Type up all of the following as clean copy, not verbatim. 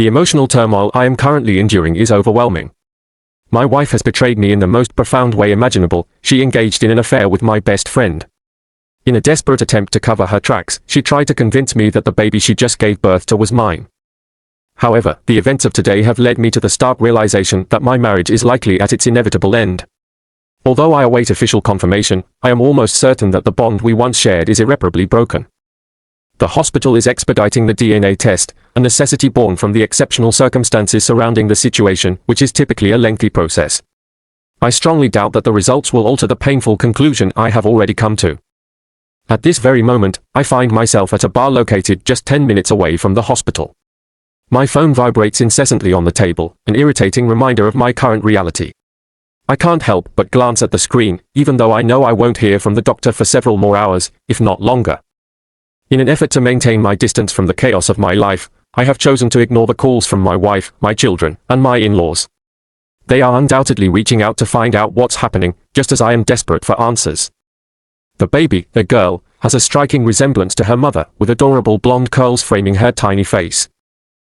The emotional turmoil I am currently enduring is overwhelming. My wife has betrayed me in the most profound way imaginable. She engaged in an affair with my best friend. In a desperate attempt to cover her tracks, she tried to convince me that the baby she just gave birth to was mine. However, the events of today have led me to the stark realization that my marriage is likely at its inevitable end. Although I await official confirmation, I am almost certain that the bond we once shared is irreparably broken. The hospital is expediting the DNA test, a necessity born from the exceptional circumstances surrounding the situation, which is typically a lengthy process. I strongly doubt that the results will alter the painful conclusion I have already come to. At this very moment, I find myself at a bar located just 10 minutes away from the hospital. My phone vibrates incessantly on the table, an irritating reminder of my current reality. I can't help but glance at the screen, even though I know I won't hear from the doctor for several more hours, if not longer. In an effort to maintain my distance from the chaos of my life, I have chosen to ignore the calls from my wife, my children, and my in-laws. They are undoubtedly reaching out to find out what's happening, just as I am desperate for answers. The baby, a girl, has a striking resemblance to her mother, with adorable blonde curls framing her tiny face.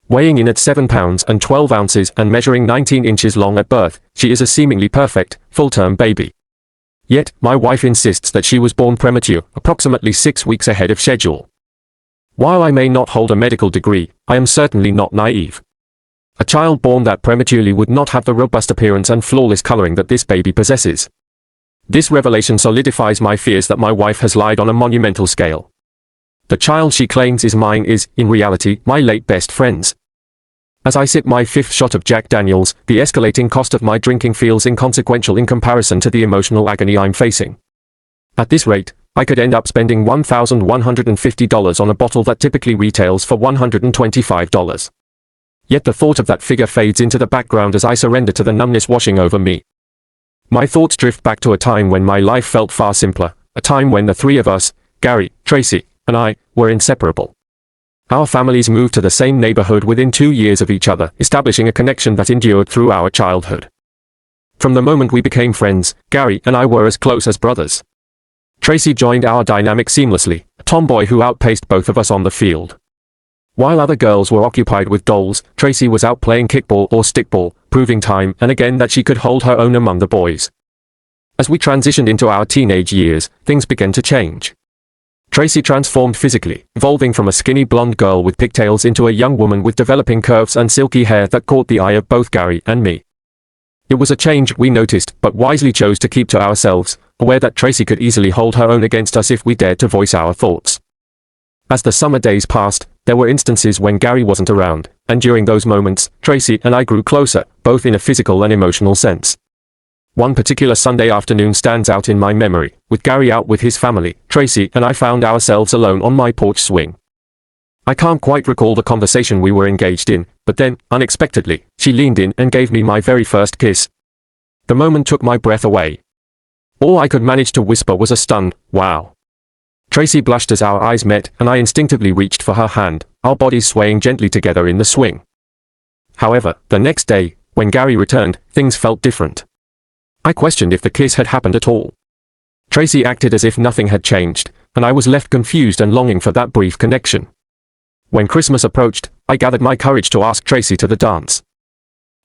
Weighing in at 7 pounds and 12 ounces and measuring 19 inches long at birth, she is a seemingly perfect, full-term baby. Yet, my wife insists that she was born premature, approximately 6 weeks ahead of schedule. While I may not hold a medical degree, I am certainly not naive. A child born that prematurely would not have the robust appearance and flawless coloring that this baby possesses. This revelation solidifies my fears that my wife has lied on a monumental scale. The child she claims is mine is, in reality, my late best friend's. As I sip my 5th shot of Jack Daniels, the escalating cost of my drinking feels inconsequential in comparison to the emotional agony I'm facing. At this rate, I could end up spending $1,150 on a bottle that typically retails for $125. Yet the thought of that figure fades into the background as I surrender to the numbness washing over me. My thoughts drift back to a time when my life felt far simpler, a time when the three of us, Gary, Tracy, and I, were inseparable. Our families moved to the same neighborhood within 2 years of each other, establishing a connection that endured through our childhood. From the moment we became friends, Gary and I were as close as brothers. Tracy joined our dynamic seamlessly, a tomboy who outpaced both of us on the field. While other girls were occupied with dolls, Tracy was out playing kickball or stickball, proving time and again that she could hold her own among the boys. As we transitioned into our teenage years, things began to change. Tracy transformed physically, evolving from a skinny blonde girl with pigtails into a young woman with developing curves and silky hair that caught the eye of both Gary and me. It was a change we noticed, but wisely chose to keep to ourselves, aware that Tracy could easily hold her own against us if we dared to voice our thoughts. As the summer days passed, there were instances when Gary wasn't around, and during those moments, Tracy and I grew closer, both in a physical and emotional sense. One particular Sunday afternoon stands out in my memory. With Gary out with his family, Tracy and I found ourselves alone on my porch swing. I can't quite recall the conversation we were engaged in, but then, unexpectedly, she leaned in and gave me my very first kiss. The moment took my breath away. All I could manage to whisper was a stunned, "Wow." Tracy blushed as our eyes met, and I instinctively reached for her hand, our bodies swaying gently together in the swing. However, the next day, when Gary returned, things felt different. I questioned if the kiss had happened at all. Tracy acted as if nothing had changed, and I was left confused and longing for that brief connection. When Christmas approached, I gathered my courage to ask Tracy to the dance.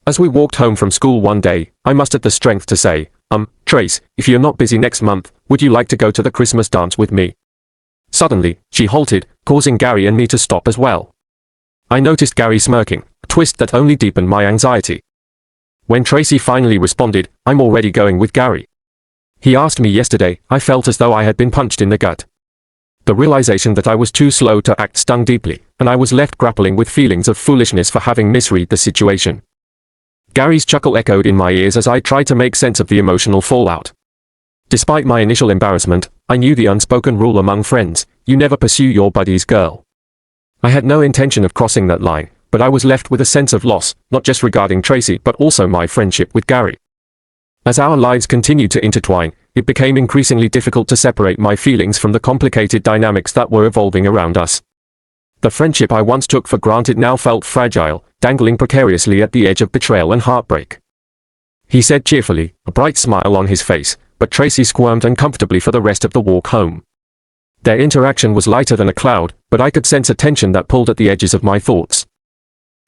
As we walked home from school one day, I mustered the strength to say, Trace, if you're not busy next month, would you like to go to the Christmas dance with me?" Suddenly, she halted, causing Gary and me to stop as well. I noticed Gary smirking, a twist that only deepened my anxiety. When Tracy finally responded, "I'm already going with Gary. He asked me yesterday," I felt as though I had been punched in the gut. The realization that I was too slow to act stung deeply, and I was left grappling with feelings of foolishness for having misread the situation. Gary's chuckle echoed in my ears as I tried to make sense of the emotional fallout. Despite my initial embarrassment, I knew the unspoken rule among friends: you never pursue your buddy's girl. I had no intention of crossing that line, but I was left with a sense of loss, not just regarding Tracy but also my friendship with Gary. As our lives continued to intertwine, it became increasingly difficult to separate my feelings from the complicated dynamics that were evolving around us. The friendship I once took for granted now felt fragile, dangling precariously at the edge of betrayal and heartbreak. He said cheerfully, a bright smile on his face, but Tracy squirmed uncomfortably for the rest of the walk home. Their interaction was lighter than a cloud, but I could sense a tension that pulled at the edges of my thoughts.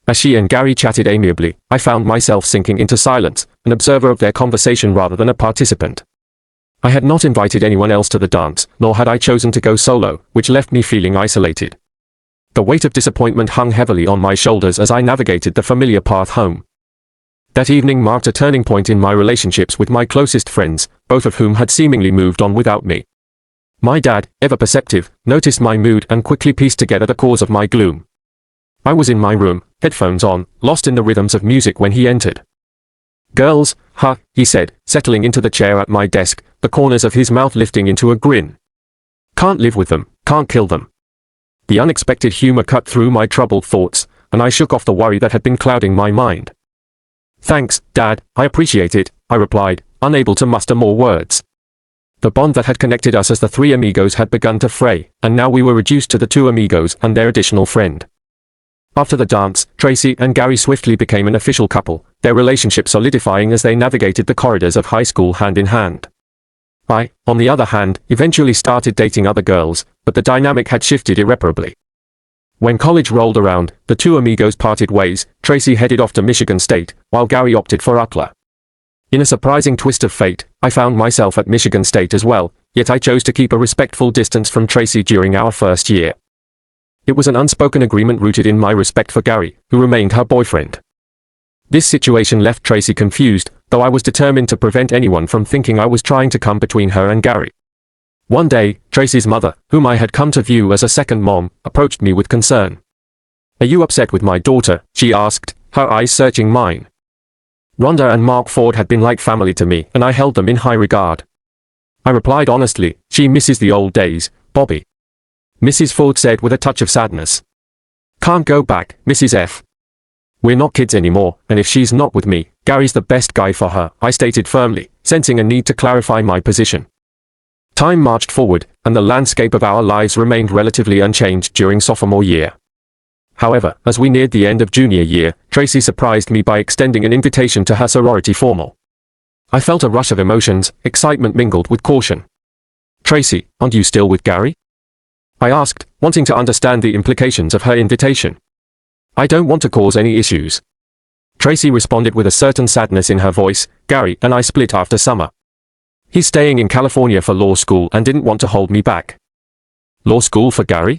As she and Gary chatted amiably, I found myself sinking into silence, an observer of their conversation rather than a participant. I had not invited anyone else to the dance, nor had I chosen to go solo, which left me feeling isolated. The weight of disappointment hung heavily on my shoulders as I navigated the familiar path home. That evening marked a turning point in my relationships with my closest friends, both of whom had seemingly moved on without me. My dad, ever perceptive, noticed my mood and quickly pieced together the cause of my gloom. I was in my room, headphones on, lost in the rhythms of music when he entered. "Girls, huh," he said, settling into the chair at my desk, the corners of his mouth lifting into a grin. "Can't live with them, can't kill them." The unexpected humor cut through my troubled thoughts, and I shook off the worry that had been clouding my mind. "Thanks, Dad, I appreciate it," I replied, unable to muster more words. The bond that had connected us as the three amigos had begun to fray, and now we were reduced to the two amigos and their additional friend. After the dance, Tracy and Gary swiftly became an official couple, their relationship solidifying as they navigated the corridors of high school hand in hand. I, on the other hand, eventually started dating other girls, but the dynamic had shifted irreparably. When college rolled around, the two amigos parted ways. Tracy headed off to Michigan State, while Gary opted for UCLA. In a surprising twist of fate, I found myself at Michigan State as well, yet I chose to keep a respectful distance from Tracy during our first year. It was an unspoken agreement rooted in my respect for Gary, who remained her boyfriend. This situation left Tracy confused, though I was determined to prevent anyone from thinking I was trying to come between her and Gary. One day, Tracy's mother, whom I had come to view as a second mom, approached me with concern. "Are you upset with my daughter?" she asked, her eyes searching mine. Rhonda and Mark Ford had been like family to me, and I held them in high regard. I replied honestly, "She misses the old days, Bobby." Mrs. Ford said with a touch of sadness. "Can't go back, Mrs. F. We're not kids anymore, and if she's not with me, Gary's the best guy for her," I stated firmly, sensing a need to clarify my position. Time marched forward, and the landscape of our lives remained relatively unchanged during sophomore year. However, as we neared the end of junior year, Tracy surprised me by extending an invitation to her sorority formal. I felt a rush of emotions, excitement mingled with caution. "Tracy, aren't you still with Gary?" I asked, wanting to understand the implications of her invitation. "I don't want to cause any issues." Tracy responded with a certain sadness in her voice. "Gary and I split after summer. He's staying in California for law school and didn't want to hold me back." "Law school for Gary?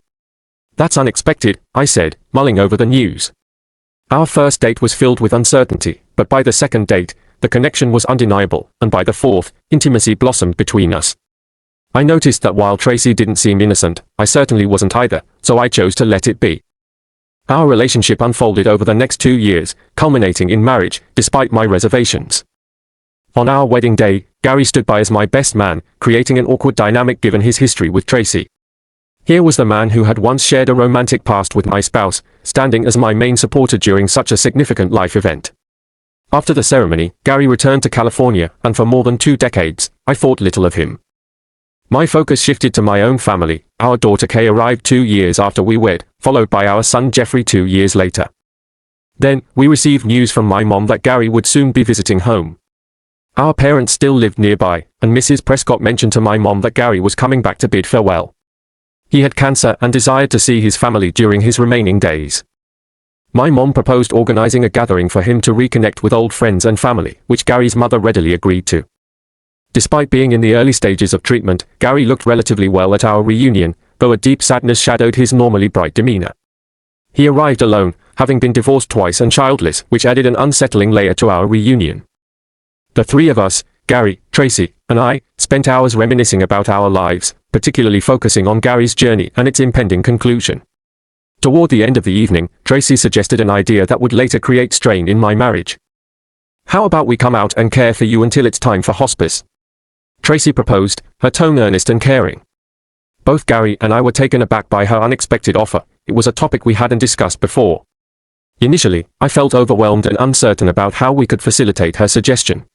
That's unexpected," I said, mulling over the news. Our first date was filled with uncertainty, but by the second date, the connection was undeniable, and by the fourth, intimacy blossomed between us. I noticed that while Tracy didn't seem innocent, I certainly wasn't either, so I chose to let it be. Our relationship unfolded over the next 2 years, culminating in marriage, despite my reservations. On our wedding day, Gary stood by as my best man, creating an awkward dynamic given his history with Tracy. Here was the man who had once shared a romantic past with my spouse, standing as my main supporter during such a significant life event. After the ceremony, Gary returned to California, and for more than 2 decades, I thought little of him. My focus shifted to my own family. Our daughter Kay arrived 2 years after we wed, followed by our son Jeffrey 2 years later. Then, we received news from my mom that Gary would soon be visiting home. Our parents still lived nearby, and Mrs. Prescott mentioned to my mom that Gary was coming back to bid farewell. He had cancer and desired to see his family during his remaining days. My mom proposed organizing a gathering for him to reconnect with old friends and family, which Gary's mother readily agreed to. Despite being in the early stages of treatment, Gary looked relatively well at our reunion, though a deep sadness shadowed his normally bright demeanor. He arrived alone, having been divorced twice and childless, which added an unsettling layer to our reunion. The three of us, Gary, Tracy, and I, spent hours reminiscing about our lives, particularly focusing on Gary's journey and its impending conclusion. Toward the end of the evening, Tracy suggested an idea that would later create strain in my marriage. "How about we come out and care for you until it's time for hospice?" Tracy proposed, her tone earnest and caring. Both Gary and I were taken aback by her unexpected offer. It was a topic we hadn't discussed before. Initially, I felt overwhelmed and uncertain about how we could facilitate her suggestion.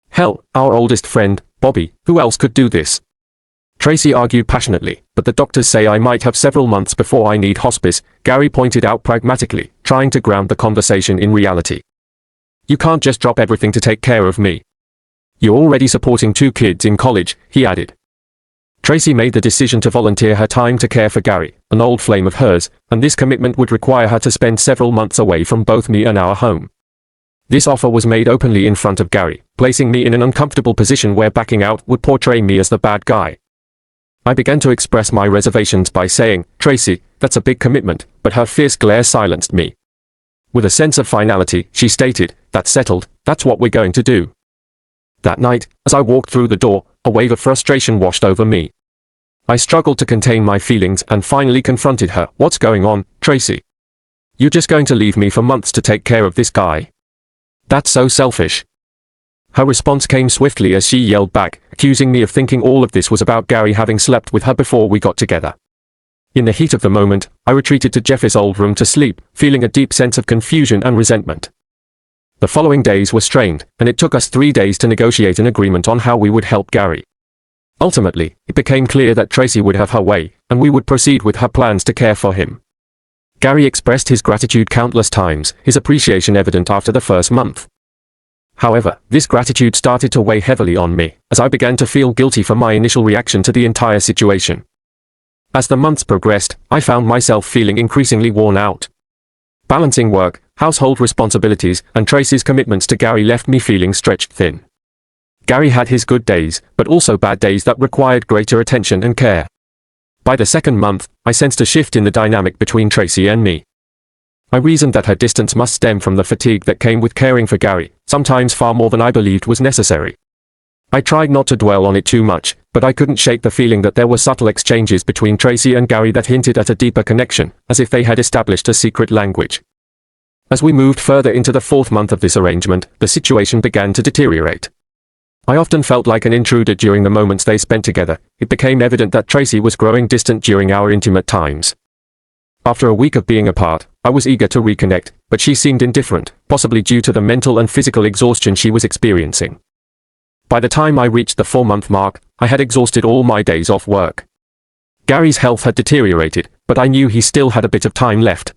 Hell, our oldest friend, Bobby, who else could do this? Tracy argued passionately, but the doctors say I might have several months before I need hospice, Gary pointed out pragmatically, trying to ground the conversation in reality. "You can't just drop everything to take care of me. You're already supporting 2 kids in college," he added. Tracy made the decision to volunteer her time to care for Gary, an old flame of hers, and this commitment would require her to spend several months away from both me and our home. This offer was made openly in front of Gary, placing me in an uncomfortable position where backing out would portray me as the bad guy. I began to express my reservations by saying, "Tracy, that's a big commitment," but her fierce glare silenced me. With a sense of finality, she stated, "That's settled, that's what we're going to do." That night, as I walked through the door, a wave of frustration washed over me. I struggled to contain my feelings and finally confronted her. "What's going on, Tracy? You're just going to leave me for months to take care of this guy? That's so selfish." Her response came swiftly as she yelled back, accusing me of thinking all of this was about Gary having slept with her before we got together. In the heat of the moment, I retreated to Jeff's old room to sleep, feeling a deep sense of confusion and resentment. The following days were strained, and it took us 3 days to negotiate an agreement on how we would help Gary. Ultimately, it became clear that Tracy would have her way, and we would proceed with her plans to care for him. Gary expressed his gratitude countless times, his appreciation evident after the first month. However, this gratitude started to weigh heavily on me, as I began to feel guilty for my initial reaction to the entire situation. As the months progressed, I found myself feeling increasingly worn out. Balancing work, household responsibilities, and Tracy's commitments to Gary left me feeling stretched thin. Gary had his good days, but also bad days that required greater attention and care. By the second month, I sensed a shift in the dynamic between Tracy and me. I reasoned that her distance must stem from the fatigue that came with caring for Gary, sometimes far more than I believed was necessary. I tried not to dwell on it too much, but I couldn't shake the feeling that there were subtle exchanges between Tracy and Gary that hinted at a deeper connection, as if they had established a secret language. As we moved further into the 4th month of this arrangement, the situation began to deteriorate. I often felt like an intruder during the moments they spent together. It became evident that Tracy was growing distant during our intimate times. After a week of being apart, I was eager to reconnect, but she seemed indifferent, possibly due to the mental and physical exhaustion she was experiencing. By the time I reached the 4-month mark, I had exhausted all my days off work. Gary's health had deteriorated, but I knew he still had a bit of time left.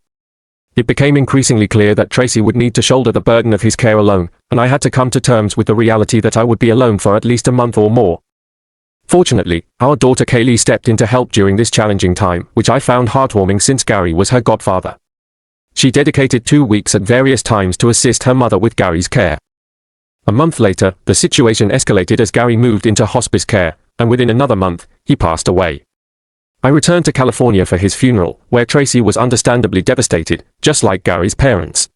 It became increasingly clear that Tracy would need to shoulder the burden of his care alone, and I had to come to terms with the reality that I would be alone for at least a month or more. Fortunately, our daughter Kaylee stepped in to help during this challenging time, which I found heartwarming since Gary was her godfather. She dedicated 2 weeks at various times to assist her mother with Gary's care. A month later, the situation escalated as Gary moved into hospice care, and within another month, he passed away. I returned to California for his funeral, where Tracy was understandably devastated, just like Gary's parents.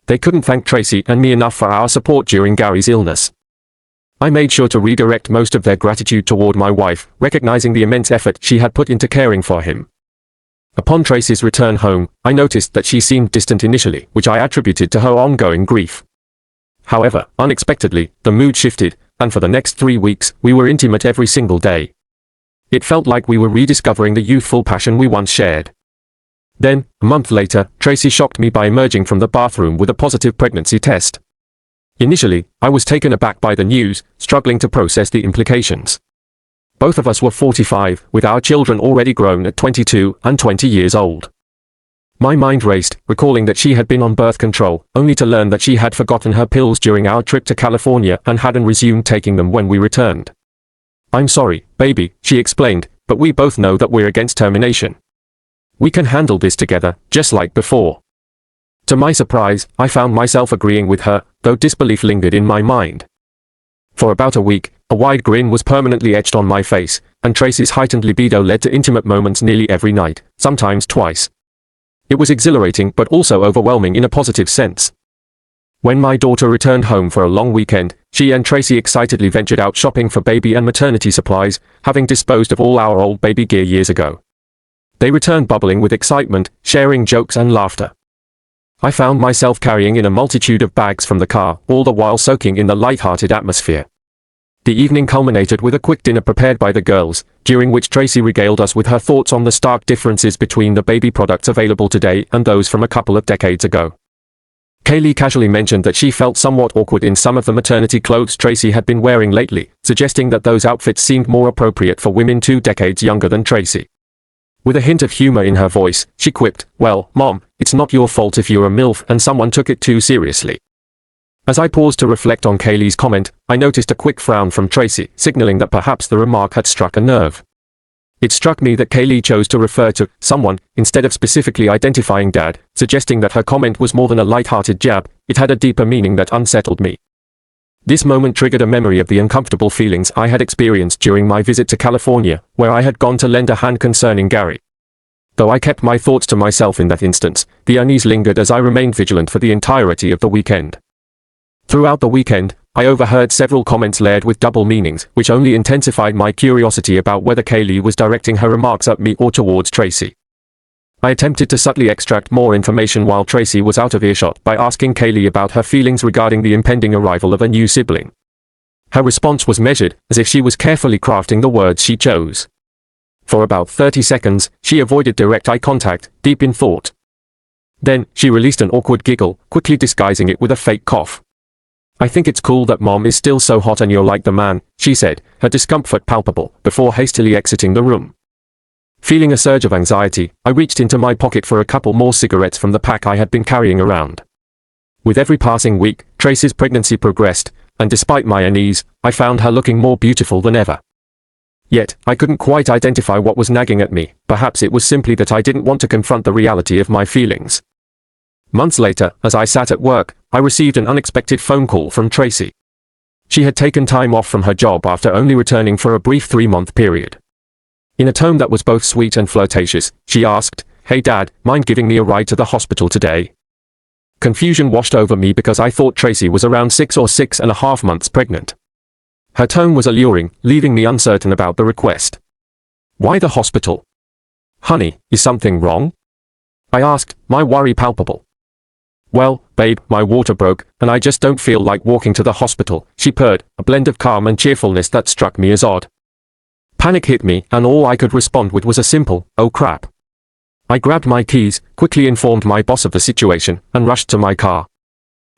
They couldn't thank Tracy and me enough for our support during Gary's illness. I made sure to redirect most of their gratitude toward my wife, recognizing the immense effort she had put into caring for him. Upon Tracy's return home, I noticed that she seemed distant initially, which I attributed to her ongoing grief. However, unexpectedly, the mood shifted, and for the next 3 weeks, we were intimate every single day. It felt like we were rediscovering the youthful passion we once shared. Then, a month later, Tracy shocked me by emerging from the bathroom with a positive pregnancy test. Initially, I was taken aback by the news, struggling to process the implications. Both of us were 45, with our children already grown at 22 and 20 years old. My mind raced, recalling that she had been on birth control, only to learn that she had forgotten her pills during our trip to California and hadn't resumed taking them when we returned. "I'm sorry, baby," she explained, "but we both know that we're against termination. We can handle this together, just like before." To my surprise, I found myself agreeing with her, though disbelief lingered in my mind. For about a week, a wide grin was permanently etched on my face, and Tracy's heightened libido led to intimate moments nearly every night, sometimes twice. It was exhilarating but also overwhelming in a positive sense. When my daughter returned home for a long weekend, she and Tracy excitedly ventured out shopping for baby and maternity supplies, having disposed of all our old baby gear years ago. They returned bubbling with excitement, sharing jokes and laughter. I found myself carrying in a multitude of bags from the car, all the while soaking in the light-hearted atmosphere. The evening culminated with a quick dinner prepared by the girls, during which Tracy regaled us with her thoughts on the stark differences between the baby products available today and those from a couple of decades ago. Kaylee casually mentioned that she felt somewhat awkward in some of the maternity clothes Tracy had been wearing lately, suggesting that those outfits seemed more appropriate for women 2 decades younger than Tracy. With a hint of humor in her voice, she quipped, "Well, Mom, it's not your fault if you're a MILF and someone took it too seriously." As I paused to reflect on Kaylee's comment, I noticed a quick frown from Tracy, signaling that perhaps the remark had struck a nerve. It struck me that Kaylee chose to refer to someone, instead of specifically identifying Dad, suggesting that her comment was more than a light-hearted jab. It had a deeper meaning that unsettled me. This moment triggered a memory of the uncomfortable feelings I had experienced during my visit to California, where I had gone to lend a hand concerning Gary. Though I kept my thoughts to myself in that instance, the unease lingered as I remained vigilant for the entirety of the weekend. Throughout the weekend, I overheard several comments layered with double meanings, which only intensified my curiosity about whether Kaylee was directing her remarks at me or towards Tracy. I attempted to subtly extract more information while Tracy was out of earshot by asking Kaylee about her feelings regarding the impending arrival of a new sibling. Her response was measured, as if she was carefully crafting the words she chose. For about 30 seconds, she avoided direct eye contact, deep in thought. Then, she released an awkward giggle, quickly disguising it with a fake cough. "I think it's cool that Mom is still so hot and you're like the man," she said, her discomfort palpable, before hastily exiting the room. Feeling a surge of anxiety, I reached into my pocket for a couple more cigarettes from the pack I had been carrying around. With every passing week, Tracy's pregnancy progressed, and despite my unease, I found her looking more beautiful than ever. Yet, I couldn't quite identify what was nagging at me. Perhaps it was simply that I didn't want to confront the reality of my feelings. Months later, as I sat at work, I received an unexpected phone call from Tracy. She had taken time off from her job after only returning for a brief 3-month period. In a tone that was both sweet and flirtatious, she asked, "Hey Dad, mind giving me a ride to the hospital today?" Confusion washed over me because I thought Tracy was around 6 or 6.5 months pregnant. Her tone was alluring, leaving me uncertain about the request. "Why the hospital? Honey, is something wrong?" I asked, my worry palpable. "Well, babe, my water broke, and I just don't feel like walking to the hospital," she purred, a blend of calm and cheerfulness that struck me as odd. Panic hit me, and all I could respond with was a simple, "Oh crap." I grabbed my keys, quickly informed my boss of the situation, and rushed to my car.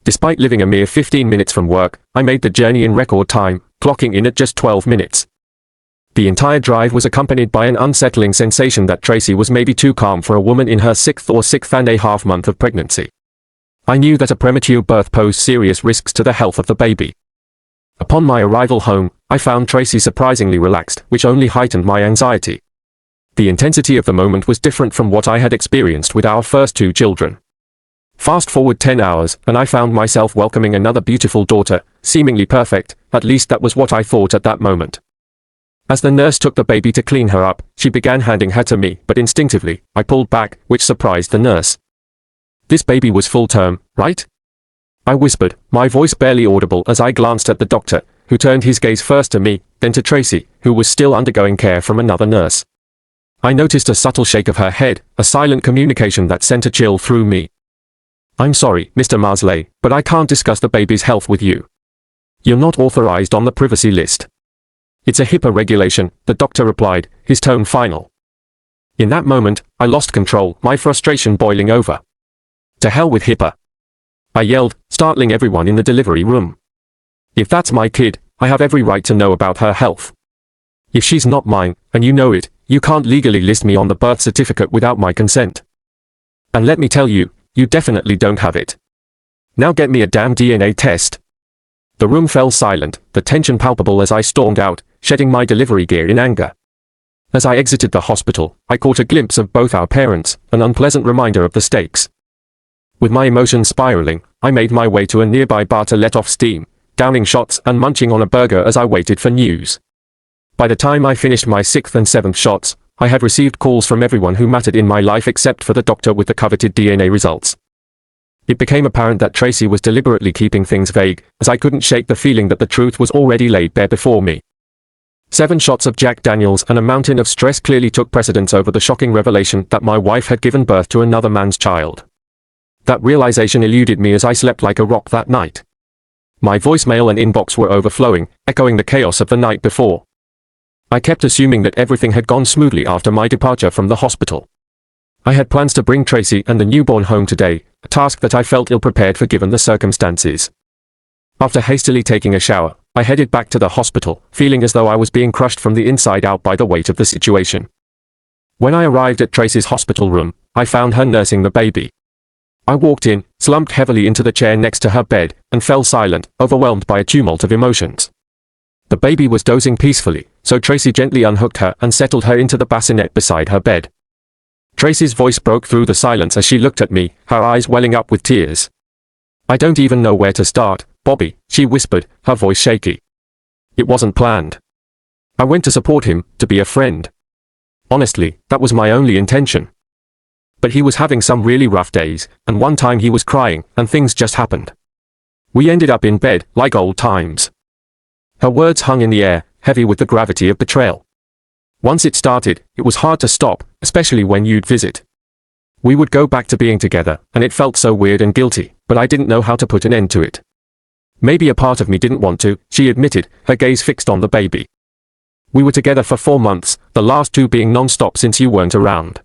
Despite living a mere 15 minutes from work, I made the journey in record time, clocking in at just 12 minutes. The entire drive was accompanied by an unsettling sensation that Tracy was maybe too calm for a woman in her 6.5 month of pregnancy. I knew that a premature birth posed serious risks to the health of the baby. Upon my arrival home, I found Tracy surprisingly relaxed, which only heightened my anxiety. The intensity of the moment was different from what I had experienced with our first 2 children. Fast forward 10 hours, and I found myself welcoming another beautiful daughter, seemingly perfect, at least that was what I thought at that moment. As the nurse took the baby to clean her up, she began handing her to me, but instinctively, I pulled back, which surprised the nurse. "This baby was full term, right?" I whispered, my voice barely audible as I glanced at the doctor, who turned his gaze first to me, then to Tracy, who was still undergoing care from another nurse. I noticed a subtle shake of her head, a silent communication that sent a chill through me. "I'm sorry, Mr. Marsley, but I can't discuss the baby's health with you. You're not authorized on the privacy list." "It's a HIPAA regulation," the doctor replied, his tone final. In that moment, I lost control, my frustration boiling over. "To hell with HIPAA!" I yelled, startling everyone in the delivery room. "If that's my kid, I have every right to know about her health. If she's not mine, and you know it, you can't legally list me on the birth certificate without my consent. And let me tell you, you definitely don't have it. Now get me a damn DNA test." The room fell silent, the tension palpable as I stormed out, shedding my delivery gear in anger. As I exited the hospital, I caught a glimpse of both our parents, an unpleasant reminder of the stakes. With my emotions spiraling, I made my way to a nearby bar to let off steam, downing shots and munching on a burger as I waited for news. By the time I finished my 6th and 7th shots, I had received calls from everyone who mattered in my life except for the doctor with the coveted DNA results. It became apparent that Tracy was deliberately keeping things vague, as I couldn't shake the feeling that the truth was already laid bare before me. 7 shots of Jack Daniels and a mountain of stress clearly took precedence over the shocking revelation that my wife had given birth to another man's child. That realization eluded me as I slept like a rock that night. My voicemail and inbox were overflowing, echoing the chaos of the night before. I kept assuming that everything had gone smoothly after my departure from the hospital. I had plans to bring Tracy and the newborn home today, a task that I felt ill-prepared for given the circumstances. After hastily taking a shower, I headed back to the hospital, feeling as though I was being crushed from the inside out by the weight of the situation. When I arrived at Tracy's hospital room, I found her nursing the baby. I walked in, slumped heavily into the chair next to her bed, and fell silent, overwhelmed by a tumult of emotions. The baby was dozing peacefully, so Tracy gently unhooked her and settled her into the bassinet beside her bed. Tracy's voice broke through the silence as she looked at me, her eyes welling up with tears. "I don't even know where to start, Bobby," she whispered, her voice shaky. "It wasn't planned. I went to support him, to be a friend. Honestly, that was my only intention. But he was having some really rough days, and one time he was crying, and things just happened. We ended up in bed, like old times." Her words hung in the air, heavy with the gravity of betrayal. Once it started, it was hard to stop, especially when you'd visit. We would go back to being together, and it felt so weird and guilty, but I didn't know how to put an end to it. "Maybe a part of me didn't want to," she admitted, her gaze fixed on the baby. "We were together for 4 months, the last 2 being non-stop since you weren't around.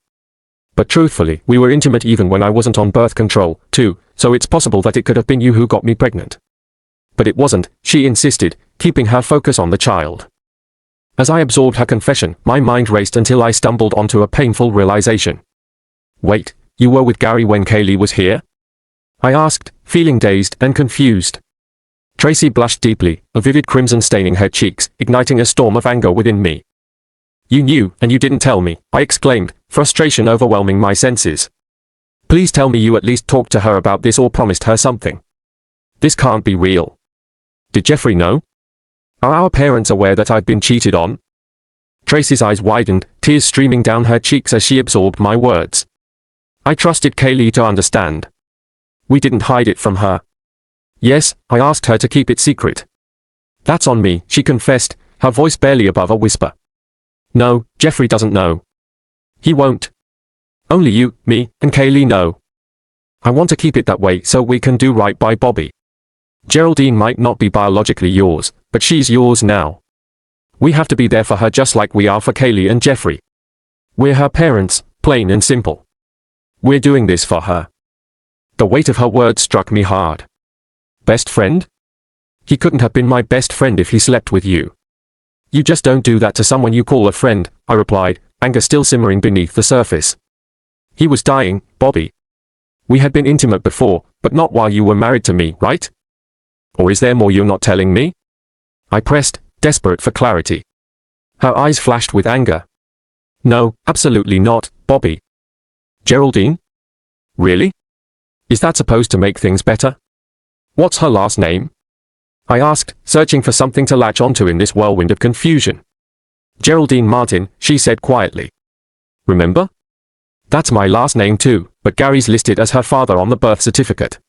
But truthfully, we were intimate even when I wasn't on birth control, too, so it's possible that it could have been you who got me pregnant." "But it wasn't," she insisted, keeping her focus on the child. As I absorbed her confession, my mind raced until I stumbled onto a painful realization. "Wait, you were with Gary when Kaylee was here?" I asked, feeling dazed and confused. Tracy blushed deeply, a vivid crimson staining her cheeks, igniting a storm of anger within me. "You knew, and you didn't tell me," I exclaimed, frustration overwhelming my senses. "Please tell me you at least talked to her about this or promised her something. This can't be real. Did Jeffrey know? Are our parents aware that I've been cheated on?" Tracy's eyes widened, tears streaming down her cheeks as she absorbed my words. "I trusted Kaylee to understand. We didn't hide it from her." "Yes, I asked her to keep it secret." "That's on me," she confessed, her voice barely above a whisper. "No, Jeffrey doesn't know. He won't. Only you, me, and Kaylee know. I want to keep it that way so we can do right by Bobby. Geraldine might not be biologically yours, but she's yours now. We have to be there for her just like we are for Kaylee and Jeffrey. We're her parents, plain and simple. We're doing this for her." The weight of her words struck me hard. "Best friend? He couldn't have been my best friend if he slept with you." "You just don't do that to someone you call a friend," I replied, anger still simmering beneath the surface. "He was dying, Bobby. We had been intimate before, but not while you were married to me, right? Or is there more you're not telling me?" I pressed, desperate for clarity. Her eyes flashed with anger. "No, absolutely not, Bobby." "Geraldine? Really? Is that supposed to make things better? What's her last name?" I asked, searching for something to latch onto in this whirlwind of confusion. "Geraldine Martin," she said quietly. "Remember? That's my last name too, but Gary's listed as her father on the birth certificate."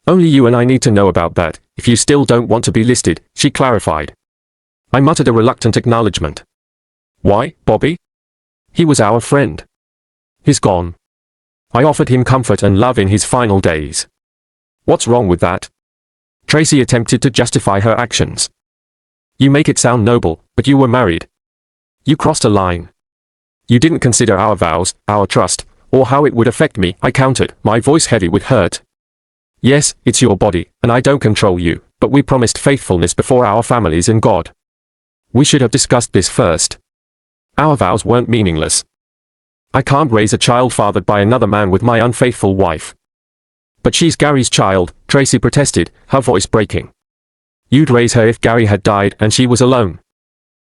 "Only you and I need to know about that, if you still don't want to be listed," she clarified. I muttered a reluctant acknowledgement. "Why, Bobby? He was our friend. He's gone. I offered him comfort and love in his final days. What's wrong with that?" Tracy attempted to justify her actions. "You make it sound noble, but you were married. You crossed a line. You didn't consider our vows, our trust, or how it would affect me," I countered, my voice heavy with hurt. "Yes, it's your body, and I don't control you, but we promised faithfulness before our families and God. We should have discussed this first. Our vows weren't meaningless. I can't raise a child fathered by another man with my unfaithful wife." "But she's Gary's child," Tracy protested, her voice breaking. "You'd raise her if Gary had died and she was alone."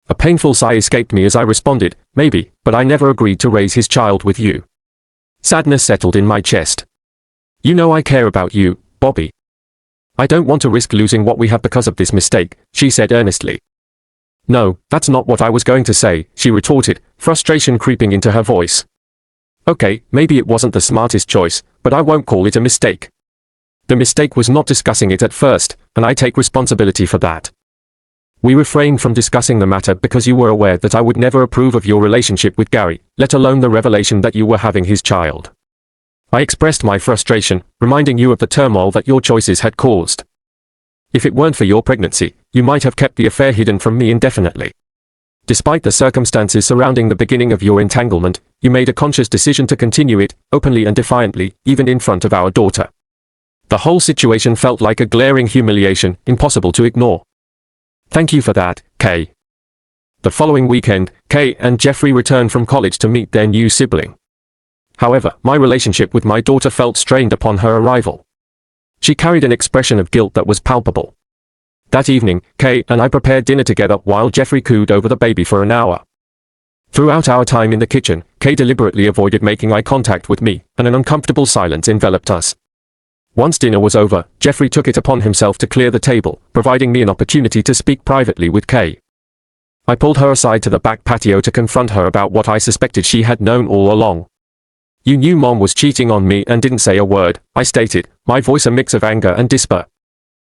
A painful sigh escaped me as I responded, "Maybe, but I never agreed to raise his child with you." Sadness settled in my chest. "You know I care about you, Bobby. I don't want to risk losing what we have because of this mistake," she said earnestly. "No, that's not what I was going to say," she retorted, frustration creeping into her voice. "Okay, maybe it wasn't the smartest choice, but I won't call it a mistake. The mistake was not discussing it at first, and I take responsibility for that. We refrained from discussing the matter because you were aware that I would never approve of your relationship with Gary, let alone the revelation that you were having his child. I expressed my frustration, reminding you of the turmoil that your choices had caused. If it weren't for your pregnancy, you might have kept the affair hidden from me indefinitely. Despite the circumstances surrounding the beginning of your entanglement, you made a conscious decision to continue it, openly and defiantly, even in front of our daughter. The whole situation felt like a glaring humiliation, impossible to ignore. Thank you for that, Kay." The following weekend, Kay and Jeffrey returned from college to meet their new sibling. However, my relationship with my daughter felt strained upon her arrival. She carried an expression of guilt that was palpable. That evening, Kay and I prepared dinner together while Jeffrey cooed over the baby for an hour. Throughout our time in the kitchen, Kay deliberately avoided making eye contact with me, and an uncomfortable silence enveloped us. Once dinner was over, Jeffrey took it upon himself to clear the table, providing me an opportunity to speak privately with Kay. I pulled her aside to the back patio to confront her about what I suspected she had known all along. "You knew Mom was cheating on me and didn't say a word," I stated, my voice a mix of anger and despair.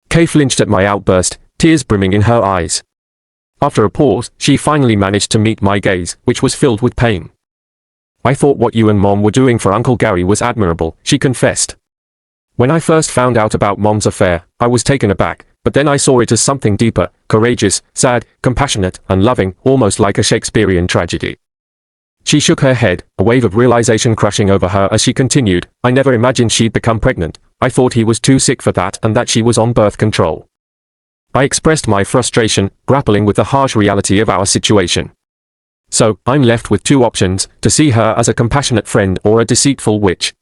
Kay flinched at my outburst, tears brimming in her eyes. After a pause, she finally managed to meet my gaze, which was filled with pain. "I thought what you and Mom were doing for Uncle Gary was admirable," she confessed. "When I first found out about Mom's affair, I was taken aback, but then I saw it as something deeper, courageous, sad, compassionate, and loving, almost like a Shakespearean tragedy." She shook her head, a wave of realization crushing over her as she continued, "I never imagined she'd become pregnant. I thought he was too sick for that and that she was on birth control." I expressed my frustration, grappling with the harsh reality of our situation. "So, I'm left with two options, to see her as a compassionate friend or a deceitful witch.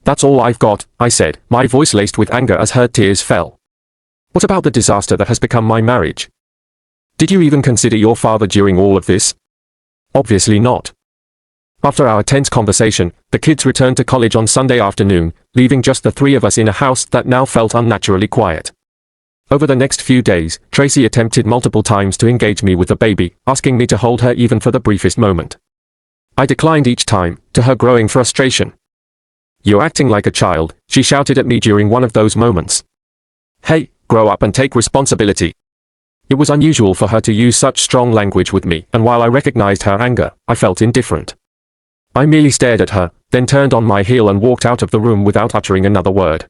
That's all I've got," I said, my voice laced with anger as her tears fell. "What about the disaster that has become my marriage? Did you even consider your father during all of this?" "Obviously not." After our tense conversation, the kids returned to college on Sunday afternoon, leaving just the three of us in a house that now felt unnaturally quiet. Over the next few days, Tracy attempted multiple times to engage me with the baby, asking me to hold her even for the briefest moment. I declined each time, to her growing frustration. "You're acting like a child," she shouted at me during one of those moments. "Hey, grow up and take responsibility." It was unusual for her to use such strong language with me, and while I recognized her anger, I felt indifferent. I merely stared at her, then turned on my heel and walked out of the room without uttering another word.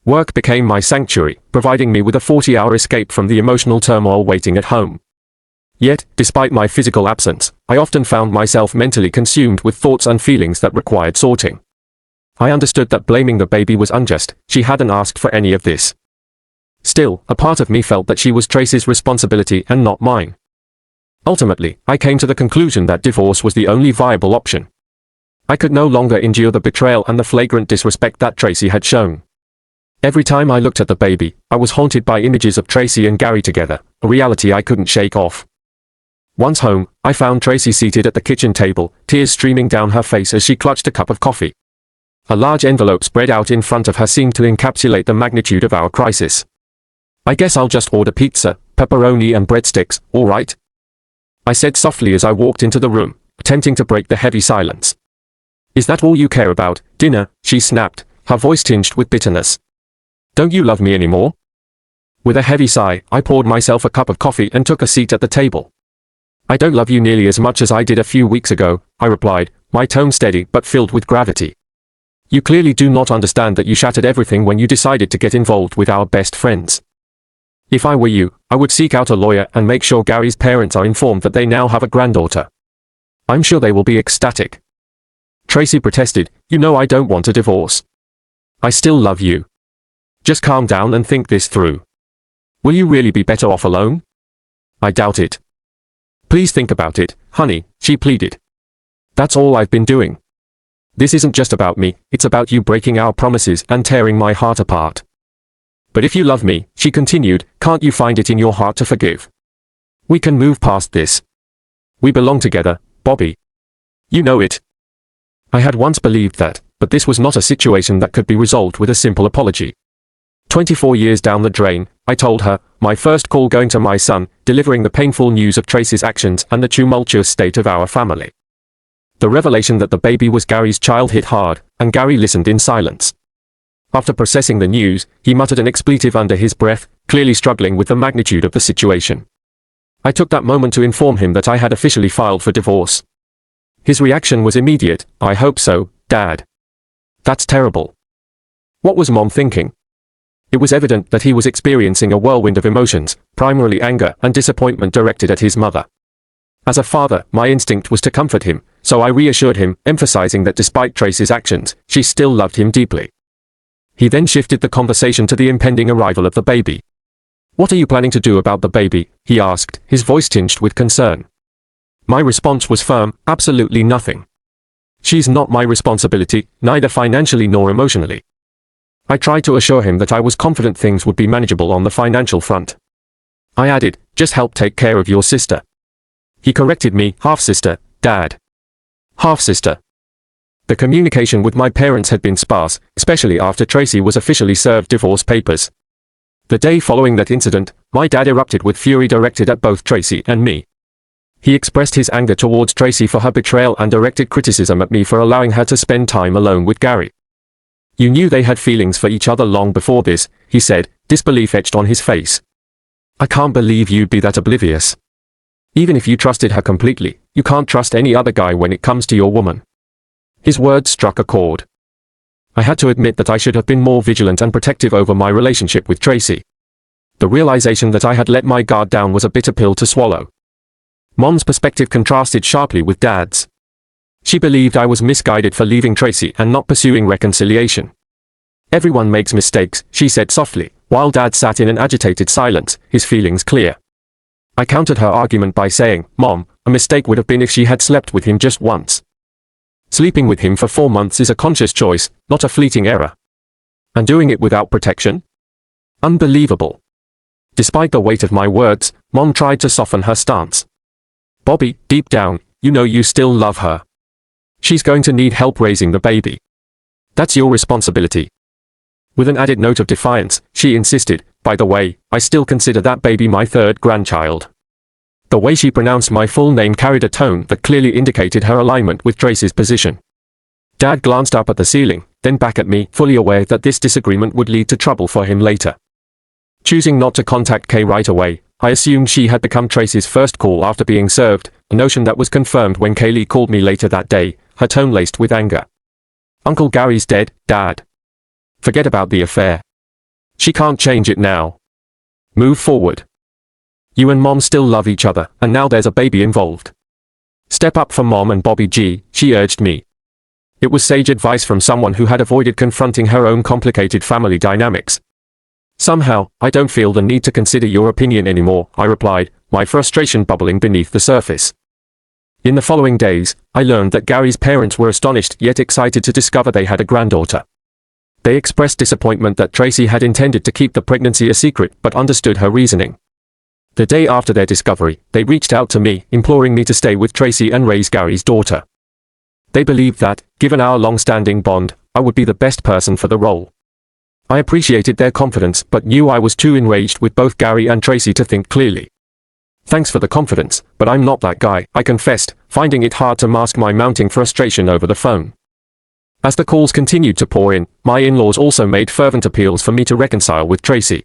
Work became my sanctuary, providing me with a 40-hour escape from the emotional turmoil waiting at home. Yet, despite my physical absence, I often found myself mentally consumed with thoughts and feelings that required sorting. I understood that blaming the baby was unjust. She hadn't asked for any of this. Still, a part of me felt that she was Tracy's responsibility and not mine. Ultimately, I came to the conclusion that divorce was the only viable option. I could no longer endure the betrayal and the flagrant disrespect that Tracy had shown. Every time I looked at the baby, I was haunted by images of Tracy and Gary together, a reality I couldn't shake off. Once home, I found Tracy seated at the kitchen table, tears streaming down her face as she clutched a cup of coffee. A large envelope spread out in front of her seemed to encapsulate the magnitude of our crisis. "I guess I'll just order pizza, pepperoni and breadsticks, all right?" I said softly as I walked into the room, attempting to break the heavy silence. "Is that all you care about, dinner?" she snapped, her voice tinged with bitterness. "Don't you love me anymore?" With a heavy sigh, I poured myself a cup of coffee and took a seat at the table. "I don't love you nearly as much as I did a few weeks ago," I replied, my tone steady but filled with gravity. "You clearly do not understand that you shattered everything when you decided to get involved with our best friends. If I were you, I would seek out a lawyer and make sure Gary's parents are informed that they now have a granddaughter. I'm sure they will be ecstatic." Tracy protested, "You know I don't want a divorce. I still love you. Just calm down and think this through. Will you really be better off alone?" "I doubt it." "Please think about it, honey," she pleaded. "That's all I've been doing. This isn't just about me, it's about you breaking our promises and tearing my heart apart. But if you love me," she continued, "can't you find it in your heart to forgive? We can move past this. We belong together, Bobby. You know it." I had once believed that, but this was not a situation that could be resolved with a simple apology. 24 years down the drain, I told her, my first call going to my son, delivering the painful news of Tracy's actions and the tumultuous state of our family. The revelation that the baby was Gary's child hit hard, and Gary listened in silence. After processing the news, he muttered an expletive under his breath, clearly struggling with the magnitude of the situation. I took that moment to inform him that I had officially filed for divorce. His reaction was immediate. "I hope so, Dad. That's terrible." What was Mom thinking? It was evident that he was experiencing a whirlwind of emotions, primarily anger and disappointment directed at his mother. As a father, my instinct was to comfort him, so I reassured him, emphasizing that despite Tracy's actions, she still loved him deeply. He then shifted the conversation to the impending arrival of the baby. "What are you planning to do about the baby?" he asked, his voice tinged with concern. My response was firm, absolutely nothing. She's not my responsibility, neither financially nor emotionally. I tried to assure him that I was confident things would be manageable on the financial front. I added, just help take care of your sister. He corrected me, half-sister, Dad. Half-sister. The communication with my parents had been sparse, especially after Tracy was officially served divorce papers. The day following that incident, my dad erupted with fury directed at both Tracy and me. He expressed his anger towards Tracy for her betrayal and directed criticism at me for allowing her to spend time alone with Gary. You knew they had feelings for each other long before this, he said, disbelief etched on his face. I can't believe you'd be that oblivious. Even if you trusted her completely, you can't trust any other guy when it comes to your woman. His words struck a chord. I had to admit that I should have been more vigilant and protective over my relationship with Tracy. The realization that I had let my guard down was a bitter pill to swallow. Mom's perspective contrasted sharply with Dad's. She believed I was misguided for leaving Tracy and not pursuing reconciliation. Everyone makes mistakes, she said softly, while Dad sat in an agitated silence, his feelings clear. I countered her argument by saying, Mom, a mistake would have been if she had slept with him just once. Sleeping with him for 4 months is a conscious choice, not a fleeting error. And doing it without protection? Unbelievable. Despite the weight of my words, Mom tried to soften her stance. Bobby, deep down, you know you still love her. She's going to need help raising the baby. That's your responsibility. With an added note of defiance, she insisted, by the way, I still consider that baby my third grandchild. The way she pronounced my full name carried a tone that clearly indicated her alignment with Tracy's position. Dad glanced up at the ceiling, then back at me, fully aware that this disagreement would lead to trouble for him later. Choosing not to contact Kay right away, I assumed she had become Tracy's first call after being served, a notion that was confirmed when Kaylee called me later that day, her tone laced with anger. Uncle Gary's dead, Dad. Forget about the affair. She can't change it now. Move forward. You and Mom still love each other, and now there's a baby involved. Step up for Mom and Bobby G, she urged me. It was sage advice from someone who had avoided confronting her own complicated family dynamics. Somehow, I don't feel the need to consider your opinion anymore, I replied, my frustration bubbling beneath the surface. In the following days, I learned that Gary's parents were astonished yet excited to discover they had a granddaughter. They expressed disappointment that Tracy had intended to keep the pregnancy a secret but understood her reasoning. The day after their discovery, they reached out to me, imploring me to stay with Tracy and raise Gary's daughter. They believed that, given our long-standing bond, I would be the best person for the role. I appreciated their confidence but knew I was too enraged with both Gary and Tracy to think clearly. Thanks for the confidence, but I'm not that guy, I confessed, finding it hard to mask my mounting frustration over the phone. As the calls continued to pour in, my in-laws also made fervent appeals for me to reconcile with Tracy.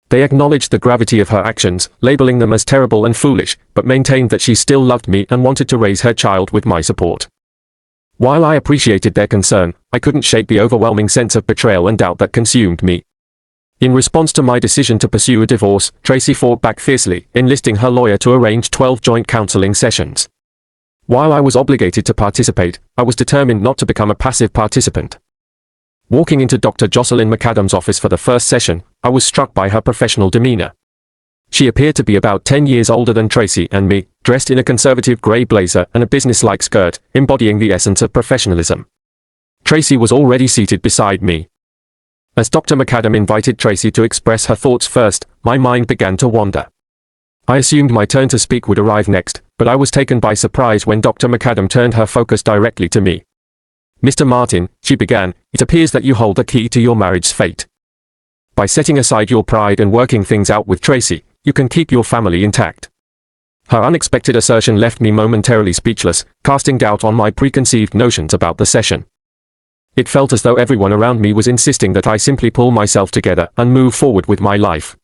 They acknowledged the gravity of her actions, labeling them as terrible and foolish, but maintained that she still loved me and wanted to raise her child with my support. While I appreciated their concern, I couldn't shake the overwhelming sense of betrayal and doubt that consumed me. In response to my decision to pursue a divorce, Tracy fought back fiercely, enlisting her lawyer to arrange 12 joint counseling sessions. While I was obligated to participate, I was determined not to become a passive participant. Walking into Dr. Jocelyn McAdam's office for the first session, I was struck by her professional demeanor. She appeared to be about 10 years older than Tracy and me, dressed in a conservative grey blazer and a business-like skirt, embodying the essence of professionalism. Tracy was already seated beside me. As Dr. McAdam invited Tracy to express her thoughts first, my mind began to wander. I assumed my turn to speak would arrive next, but I was taken by surprise when Dr. McAdam turned her focus directly to me. Mr. Martin, she began, it appears that you hold the key to your marriage's fate. By setting aside your pride and working things out with Tracy, you can keep your family intact. Her unexpected assertion left me momentarily speechless, casting doubt on my preconceived notions about the session. It felt as though everyone around me was insisting that I simply pull myself together and move forward with my life.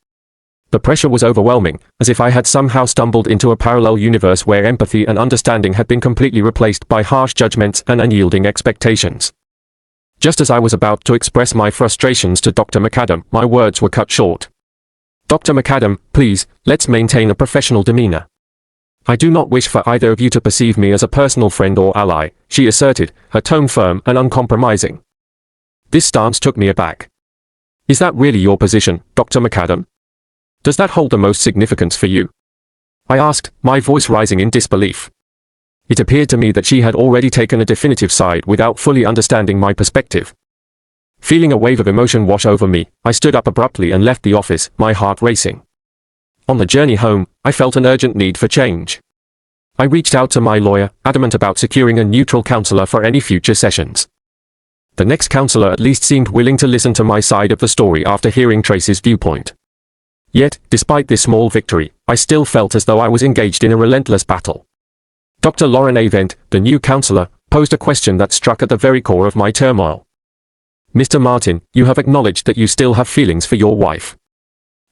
The pressure was overwhelming, as if I had somehow stumbled into a parallel universe where empathy and understanding had been completely replaced by harsh judgments and unyielding expectations. Just as I was about to express my frustrations to Dr. McAdam, my words were cut short. Dr. McAdam, please, let's maintain a professional demeanor. I do not wish for either of you to perceive me as a personal friend or ally, she asserted, her tone firm and uncompromising. This stance took me aback. Is that really your position, Dr. McAdam? Does that hold the most significance for you? I asked, my voice rising in disbelief. It appeared to me that she had already taken a definitive side without fully understanding my perspective. Feeling a wave of emotion wash over me, I stood up abruptly and left the office, my heart racing. On the journey home, I felt an urgent need for change. I reached out to my lawyer, adamant about securing a neutral counselor for any future sessions. The next counselor at least seemed willing to listen to my side of the story after hearing Tracy's viewpoint. Yet, despite this small victory, I still felt as though I was engaged in a relentless battle. Dr. Lauren Avent, the new counselor, posed a question that struck at the very core of my turmoil. Mr. Martin, you have acknowledged that you still have feelings for your wife.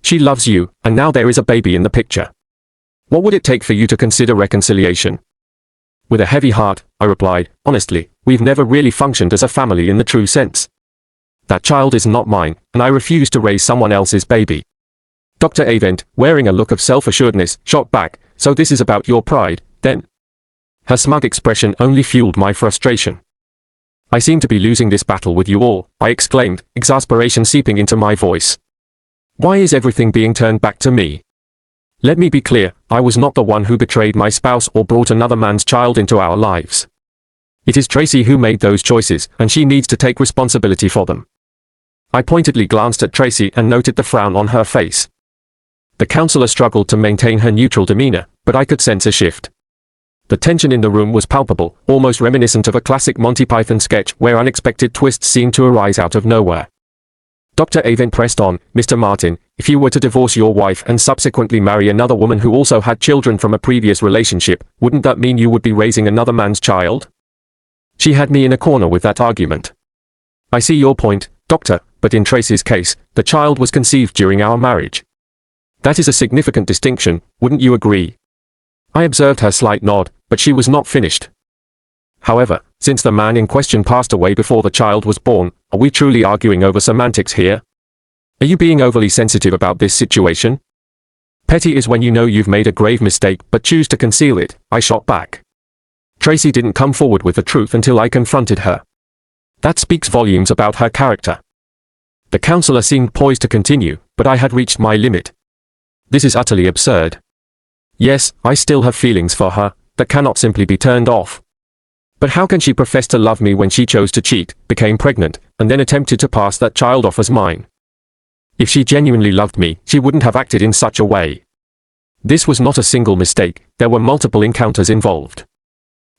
She loves you, and now there is a baby in the picture. What would it take for you to consider reconciliation? With a heavy heart, I replied, honestly, we've never really functioned as a family in the true sense. That child is not mine, and I refuse to raise someone else's baby. Dr. Avent, wearing a look of self-assuredness, shot back, so this is about your pride, then? Her smug expression only fueled my frustration. I seem to be losing this battle with you all, I exclaimed, exasperation seeping into my voice. Why is everything being turned back to me? Let me be clear, I was not the one who betrayed my spouse or brought another man's child into our lives. It is Tracy who made those choices, and she needs to take responsibility for them. I pointedly glanced at Tracy and noted the frown on her face. The counselor struggled to maintain her neutral demeanor, but I could sense a shift. The tension in the room was palpable, almost reminiscent of a classic Monty Python sketch where unexpected twists seemed to arise out of nowhere. Dr. Avent pressed on, Mr. Martin, if you were to divorce your wife and subsequently marry another woman who also had children from a previous relationship, wouldn't that mean you would be raising another man's child? She had me in a corner with that argument. I see your point, doctor, but in Tracy's case, the child was conceived during our marriage. That is a significant distinction, wouldn't you agree? I observed her slight nod, but she was not finished. However, since the man in question passed away before the child was born, are we truly arguing over semantics here? Are you being overly sensitive about this situation? Petty is when you know you've made a grave mistake but choose to conceal it, I shot back. Tracy didn't come forward with the truth until I confronted her. That speaks volumes about her character. The counselor seemed poised to continue, but I had reached my limit. This is utterly absurd. Yes, I still have feelings for her, that cannot simply be turned off. But how can she profess to love me when she chose to cheat, became pregnant, and then attempted to pass that child off as mine? If she genuinely loved me, she wouldn't have acted in such a way. This was not a single mistake, there were multiple encounters involved.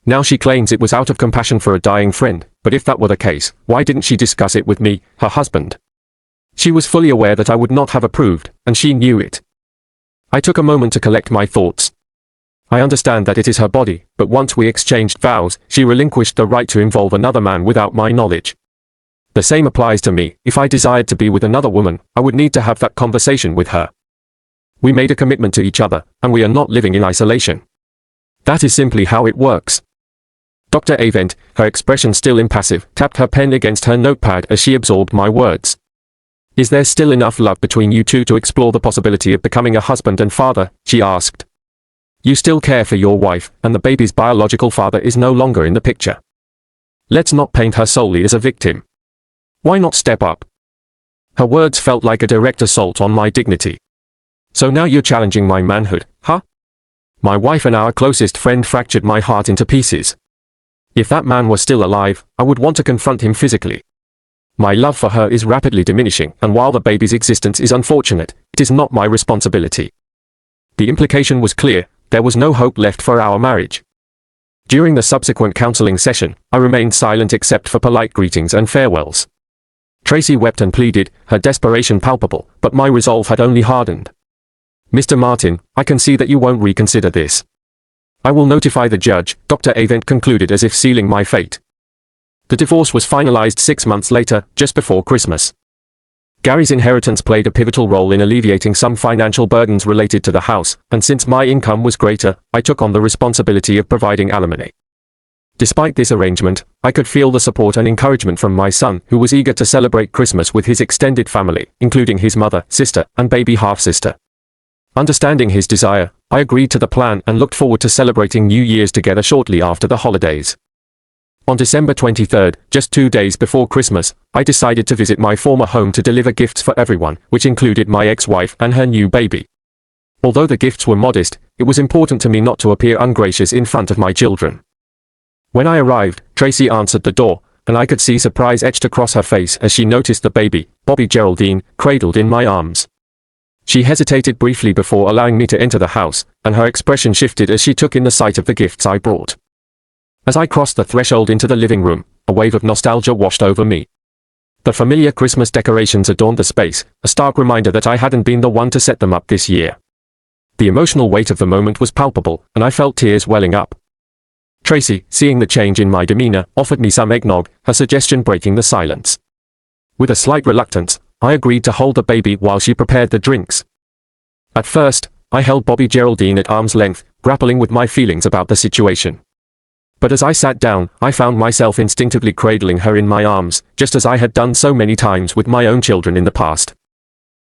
Now she claims it was out of compassion for a dying friend, but if that were the case, why didn't she discuss it with me, her husband? She was fully aware that I would not have approved, and she knew it. I took a moment to collect my thoughts. I understand that it is her body, but once we exchanged vows, she relinquished the right to involve another man without my knowledge. The same applies to me. If I desired to be with another woman, I would need to have that conversation with her. We made a commitment to each other, and we are not living in isolation. That is simply how it works. Dr. Avent, her expression still impassive, tapped her pen against her notepad as she absorbed my words. Is there still enough love between you two to explore the possibility of becoming a husband and father? She asked. You still care for your wife, and the baby's biological father is no longer in the picture. Let's not paint her solely as a victim. Why not step up? Her words felt like a direct assault on my dignity. So now you're challenging my manhood, huh? My wife and our closest friend fractured my heart into pieces. If that man were still alive, I would want to confront him physically. My love for her is rapidly diminishing, and while the baby's existence is unfortunate, it is not my responsibility. The implication was clear. There was no hope left for our marriage. During the subsequent counseling session, I remained silent except for polite greetings and farewells. Tracy wept and pleaded, her desperation palpable, but my resolve had only hardened. Mr. Martin, I can see that you won't reconsider this. I will notify the judge, Dr. Avent concluded as if sealing my fate. The divorce was finalized 6 months later, just before Christmas. Gary's inheritance played a pivotal role in alleviating some financial burdens related to the house, and since my income was greater, I took on the responsibility of providing alimony. Despite this arrangement, I could feel the support and encouragement from my son, who was eager to celebrate Christmas with his extended family, including his mother, sister, and baby half-sister. Understanding his desire, I agreed to the plan and looked forward to celebrating New Year's together shortly after the holidays. On December 23rd, just 2 days before Christmas, I decided to visit my former home to deliver gifts for everyone, which included my ex-wife and her new baby. Although the gifts were modest, it was important to me not to appear ungracious in front of my children. When I arrived, Tracy answered the door, and I could see surprise etched across her face as she noticed the baby, Bobby Geraldine, cradled in my arms. She hesitated briefly before allowing me to enter the house, and her expression shifted as she took in the sight of the gifts I brought. As I crossed the threshold into the living room, a wave of nostalgia washed over me. The familiar Christmas decorations adorned the space, a stark reminder that I hadn't been the one to set them up this year. The emotional weight of the moment was palpable, and I felt tears welling up. Tracy, seeing the change in my demeanor, offered me some eggnog, her suggestion breaking the silence. With a slight reluctance, I agreed to hold the baby while she prepared the drinks. At first, I held Bobby Geraldine at arm's length, grappling with my feelings about the situation. But as I sat down, I found myself instinctively cradling her in my arms, just as I had done so many times with my own children in the past.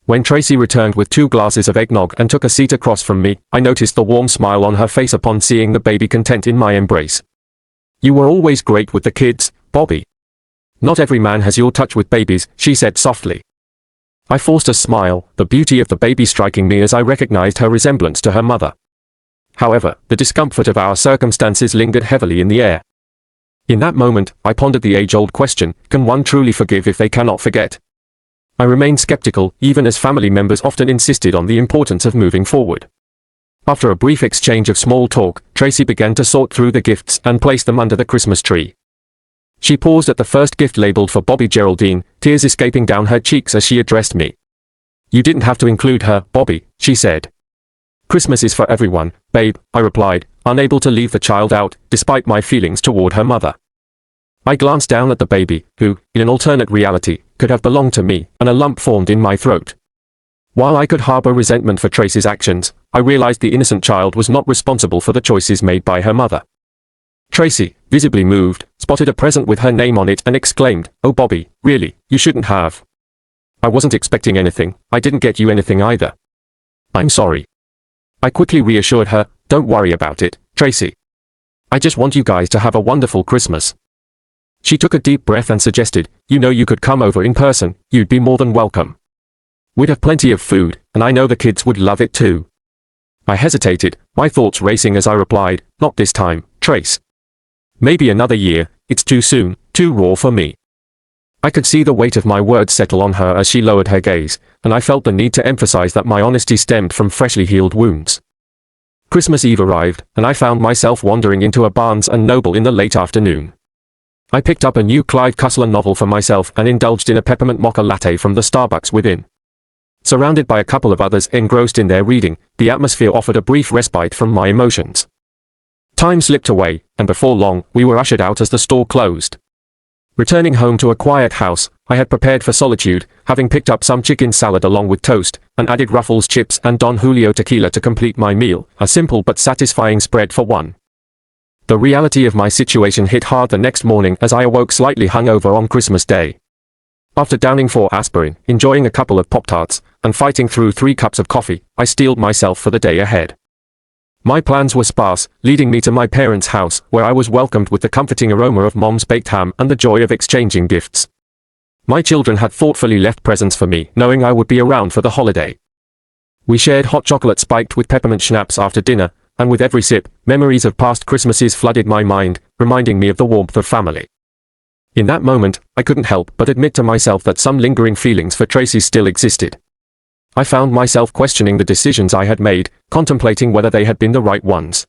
When Tracy returned with 2 glasses of eggnog and took a seat across from me, I noticed the warm smile on her face upon seeing the baby content in my embrace. "You were always great with the kids, Bobby. Not every man has your touch with babies," she said softly. I forced a smile, the beauty of the baby striking me as I recognized her resemblance to her mother. However, the discomfort of our circumstances lingered heavily in the air. In that moment, I pondered the age-old question, can one truly forgive if they cannot forget? I remained skeptical, even as family members often insisted on the importance of moving forward. After a brief exchange of small talk, Tracy began to sort through the gifts and place them under the Christmas tree. She paused at the first gift labeled for Bobby Geraldine, tears escaping down her cheeks as she addressed me. "You didn't have to include her, Bobby," she said. "Christmas is for everyone, babe," I replied, unable to leave the child out, despite my feelings toward her mother. I glanced down at the baby, who, in an alternate reality, could have belonged to me, and a lump formed in my throat. While I could harbor resentment for Tracy's actions, I realized the innocent child was not responsible for the choices made by her mother. Tracy, visibly moved, spotted a present with her name on it and exclaimed, "Oh Bobby, really, you shouldn't have." "I wasn't expecting anything, I didn't get you anything either." "I'm sorry." I quickly reassured her, "Don't worry about it, Tracy. I just want you guys to have a wonderful Christmas." She took a deep breath and suggested, "You know you could come over in person, you'd be more than welcome. We'd have plenty of food, and I know the kids would love it too." I hesitated, my thoughts racing as I replied, "Not this time, Trace. Maybe another year, it's too soon, too raw for me." I could see the weight of my words settle on her as she lowered her gaze, and I felt the need to emphasize that my honesty stemmed from freshly healed wounds. Christmas Eve arrived, and I found myself wandering into a Barnes & Noble in the late afternoon. I picked up a new Clive Cussler novel for myself and indulged in a peppermint mocha latte from the Starbucks within. Surrounded by a couple of others engrossed in their reading, the atmosphere offered a brief respite from my emotions. Time slipped away, and before long, we were ushered out as the store closed. Returning home to a quiet house, I had prepared for solitude, having picked up some chicken salad along with toast, and added Ruffles chips and Don Julio tequila to complete my meal, a simple but satisfying spread for one. The reality of my situation hit hard the next morning as I awoke slightly hungover on Christmas Day. After downing 4 aspirin, enjoying a couple of Pop-Tarts, and fighting through 3 cups of coffee, I steeled myself for the day ahead. My plans were sparse, leading me to my parents' house, where I was welcomed with the comforting aroma of Mom's baked ham and the joy of exchanging gifts. My children had thoughtfully left presents for me, knowing I would be around for the holiday. We shared hot chocolate spiked with peppermint schnapps after dinner, and with every sip, memories of past Christmases flooded my mind, reminding me of the warmth of family. In that moment, I couldn't help but admit to myself that some lingering feelings for Tracy still existed. I found myself questioning the decisions I had made, contemplating whether they had been the right ones.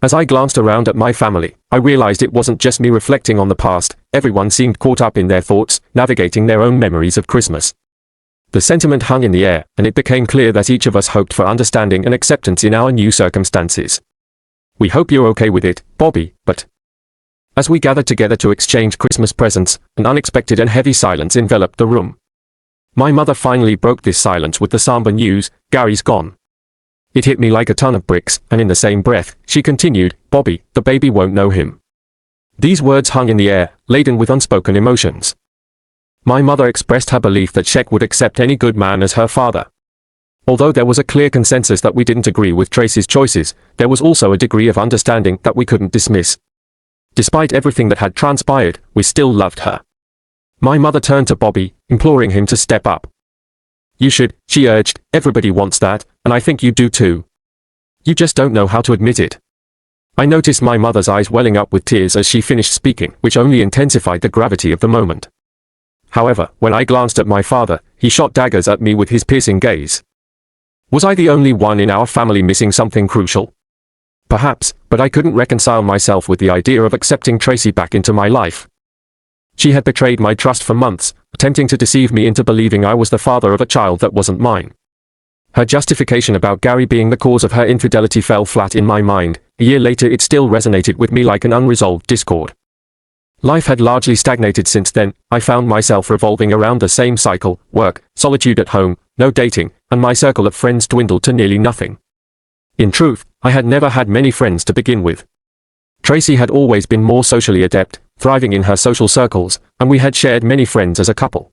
As I glanced around at my family, I realized it wasn't just me reflecting on the past, everyone seemed caught up in their thoughts, navigating their own memories of Christmas. The sentiment hung in the air, and it became clear that each of us hoped for understanding and acceptance in our new circumstances. "We hope you're okay with it, Bobby, but..." As we gathered together to exchange Christmas presents, an unexpected and heavy silence enveloped the room. My mother finally broke this silence with the somber news, "Gary's gone." It hit me like a ton of bricks, and in the same breath, she continued, "Bobby, the baby won't know him." These words hung in the air, laden with unspoken emotions. My mother expressed her belief that Shek would accept any good man as her father. Although there was a clear consensus that we didn't agree with Tracy's choices, there was also a degree of understanding that we couldn't dismiss. Despite everything that had transpired, we still loved her. My mother turned to Bobby, imploring him to step up. "You should," she urged, "everybody wants that, and I think you do too. You just don't know how to admit it." I noticed my mother's eyes welling up with tears as she finished speaking, which only intensified the gravity of the moment. However, when I glanced at my father, he shot daggers at me with his piercing gaze. Was I the only one in our family missing something crucial? Perhaps, but I couldn't reconcile myself with the idea of accepting Tracy back into my life. She had betrayed my trust for months, attempting to deceive me into believing I was the father of a child that wasn't mine. Her justification about Gary being the cause of her infidelity fell flat in my mind. A year later it still resonated with me like an unresolved discord. Life had largely stagnated since then. I found myself revolving around the same cycle: work, solitude at home, no dating, and my circle of friends dwindled to nearly nothing. In truth, I had never had many friends to begin with. Tracy had always been more socially adept, thriving in her social circles, and we had shared many friends as a couple.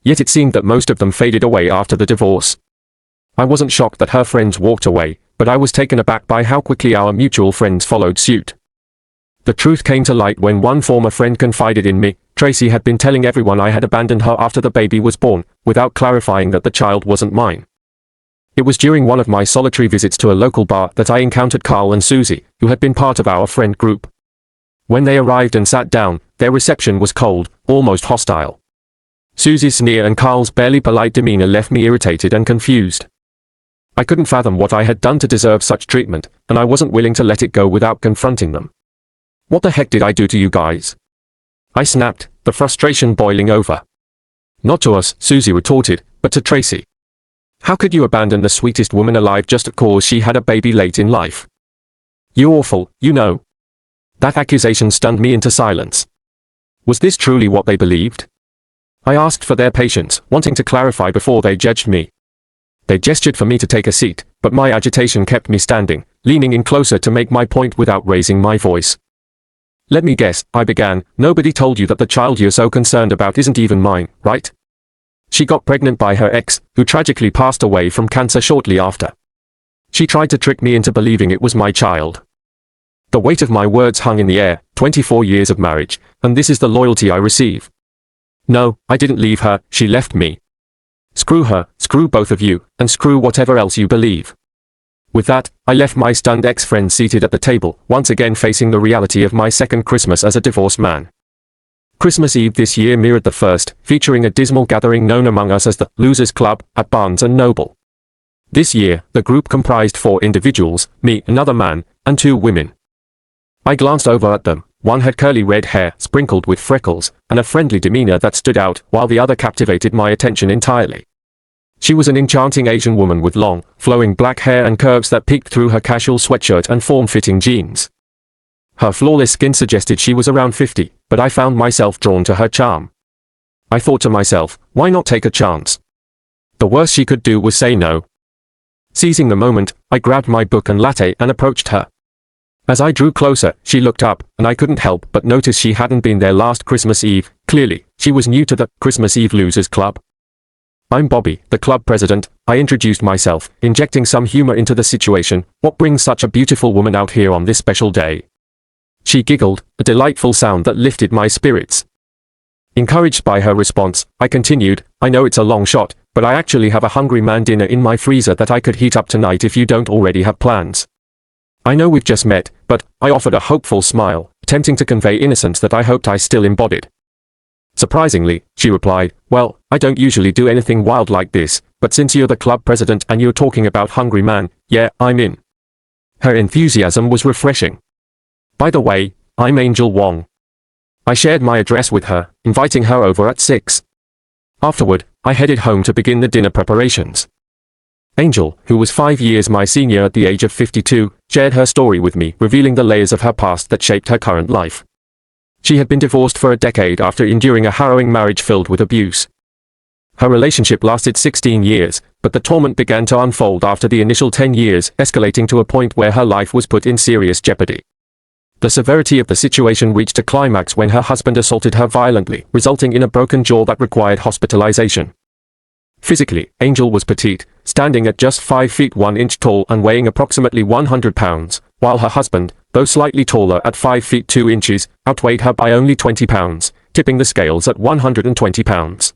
Yet it seemed that most of them faded away after the divorce. I wasn't shocked that her friends walked away, but I was taken aback by how quickly our mutual friends followed suit. The truth came to light when one former friend confided in me. Tracy had been telling everyone I had abandoned her after the baby was born, without clarifying that the child wasn't mine. It was during one of my solitary visits to a local bar that I encountered Carl and Susie, who had been part of our friend group. When they arrived and sat down, their reception was cold, almost hostile. Susie's sneer and Carl's barely polite demeanor left me irritated and confused. I couldn't fathom what I had done to deserve such treatment, and I wasn't willing to let it go without confronting them. "What the heck did I do to you guys?" I snapped, the frustration boiling over. "Not to us," Susie retorted, "but to Tracy. How could you abandon the sweetest woman alive just because she had a baby late in life? You're awful, you know." That accusation stunned me into silence. Was this truly what they believed? I asked for their patience, wanting to clarify before they judged me. They gestured for me to take a seat, but my agitation kept me standing, leaning in closer to make my point without raising my voice. "Let me guess," I began, "nobody told you that the child you're so concerned about isn't even mine, right? She got pregnant by her ex, who tragically passed away from cancer shortly after. She tried to trick me into believing it was my child." The weight of my words hung in the air. 24 years of marriage, and this is the loyalty I receive. No, I didn't leave her, she left me. Screw her, screw both of you, and screw whatever else you believe. With that, I left my stunned ex-friend seated at the table, once again facing the reality of my second Christmas as a divorced man. Christmas Eve this year mirrored the first, featuring a dismal gathering known among us as the Losers Club at Barnes & Noble. This year, the group comprised 4 individuals, me, another man, and 2 women. I glanced over at them. One had curly red hair, sprinkled with freckles, and a friendly demeanor that stood out, while the other captivated my attention entirely. She was an enchanting Asian woman with long, flowing black hair and curves that peeked through her casual sweatshirt and form-fitting jeans. Her flawless skin suggested she was around 50, but I found myself drawn to her charm. I thought to myself, why not take a chance? The worst she could do was say no. Seizing the moment, I grabbed my book and latte and approached her. As I drew closer, she looked up, and I couldn't help but notice she hadn't been there last Christmas Eve. Clearly, she was new to the Christmas Eve Losers Club. "I'm Bobby, the club president," I introduced myself, injecting some humor into the situation. "What brings such a beautiful woman out here on this special day?" She giggled, a delightful sound that lifted my spirits. Encouraged by her response, I continued, "I know it's a long shot, but I actually have a hungry man dinner in my freezer that I could heat up tonight if you don't already have plans. I know we've just met, but," I offered a hopeful smile, attempting to convey innocence that I hoped I still embodied. Surprisingly, she replied, "Well, I don't usually do anything wild like this, but since you're the club president and you're talking about hungry man, yeah, I'm in." Her enthusiasm was refreshing. "By the way, I'm Angel Wong." I shared my address with her, inviting her over at 6. Afterward, I headed home to begin the dinner preparations. Angel, who was 5 years my senior at the age of 52, shared her story with me, revealing the layers of her past that shaped her current life. She had been divorced for a decade after enduring a harrowing marriage filled with abuse. Her relationship lasted 16 years, but the torment began to unfold after the initial 10 years, escalating to a point where her life was put in serious jeopardy. The severity of the situation reached a climax when her husband assaulted her violently, resulting in a broken jaw that required hospitalization. Physically, Angel was petite, standing at just 5 feet 1 inch tall and weighing approximately 100 pounds, while her husband, though slightly taller at 5 feet 2 inches, outweighed her by only 20 pounds, tipping the scales at 120 pounds.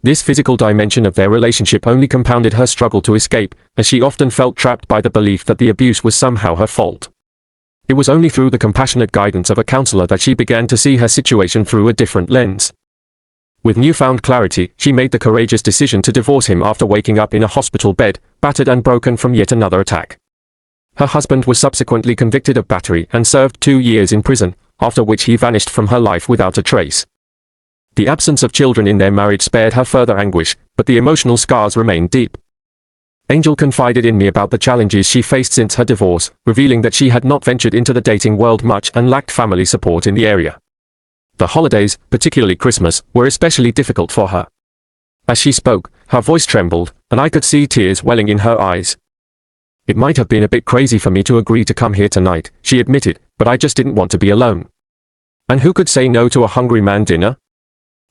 This physical dimension of their relationship only compounded her struggle to escape, as she often felt trapped by the belief that the abuse was somehow her fault. It was only through the compassionate guidance of a counselor that she began to see her situation through a different lens. With newfound clarity, she made the courageous decision to divorce him after waking up in a hospital bed, battered and broken from yet another attack. Her husband was subsequently convicted of battery and served 2 years in prison, after which he vanished from her life without a trace. The absence of children in their marriage spared her further anguish, but the emotional scars remained deep. Angel confided in me about the challenges she faced since her divorce, revealing that she had not ventured into the dating world much and lacked family support in the area. The holidays, particularly Christmas, were especially difficult for her. As she spoke, her voice trembled, and I could see tears welling in her eyes. "It might have been a bit crazy for me to agree to come here tonight," she admitted, "but I just didn't want to be alone. And who could say no to a hungry man dinner?"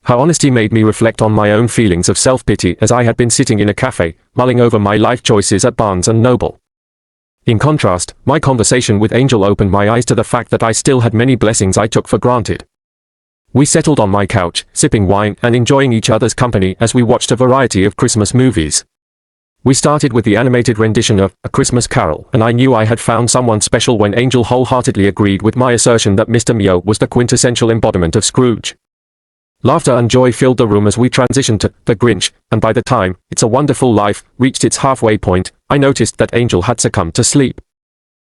Her honesty made me reflect on my own feelings of self-pity as I had been sitting in a cafe, mulling over my life choices at Barnes & Noble. In contrast, my conversation with Angel opened my eyes to the fact that I still had many blessings I took for granted. We settled on my couch, sipping wine and enjoying each other's company as we watched a variety of Christmas movies. We started with the animated rendition of A Christmas Carol, and I knew I had found someone special when Angel wholeheartedly agreed with my assertion that Mr. Mio was the quintessential embodiment of Scrooge. Laughter and joy filled the room as we transitioned to The Grinch, and by the time It's a Wonderful Life reached its halfway point, I noticed that Angel had succumbed to sleep.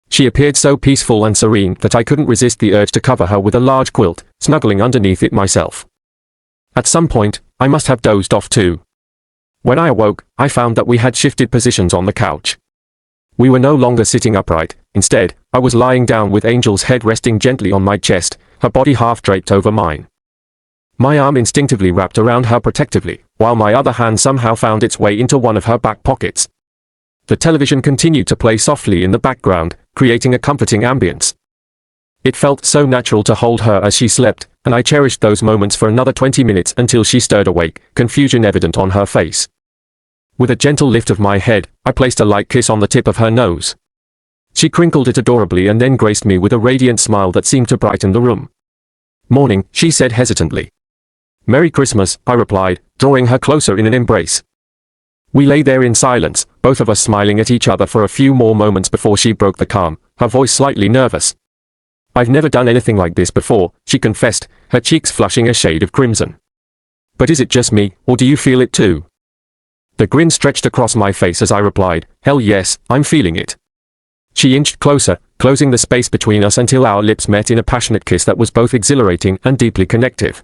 She appeared so peaceful and serene that I couldn't resist the urge to cover her with a large quilt, snuggling underneath it myself. At some point, I must have dozed off too. When I awoke, I found that we had shifted positions on the couch. We were no longer sitting upright. Instead, I was lying down with Angel's head resting gently on my chest, her body half draped over mine. My arm instinctively wrapped around her protectively, while my other hand somehow found its way into one of her back pockets. The television continued to play softly in the background, creating a comforting ambience. It felt so natural to hold her as she slept, and I cherished those moments for another 20 minutes until she stirred awake, confusion evident on her face. With a gentle lift of my head, I placed a light kiss on the tip of her nose. She crinkled it adorably and then graced me with a radiant smile that seemed to brighten the room. "Morning," she said hesitantly. "Merry Christmas," I replied, drawing her closer in an embrace. We lay there in silence, both of us smiling at each other for a few more moments before she broke the calm, her voice slightly nervous. "I've never done anything like this before," she confessed, her cheeks flushing a shade of crimson. "But is it just me, or do you feel it too?" The grin stretched across my face as I replied, "Hell yes, I'm feeling it." She inched closer, closing the space between us until our lips met in a passionate kiss that was both exhilarating and deeply connective.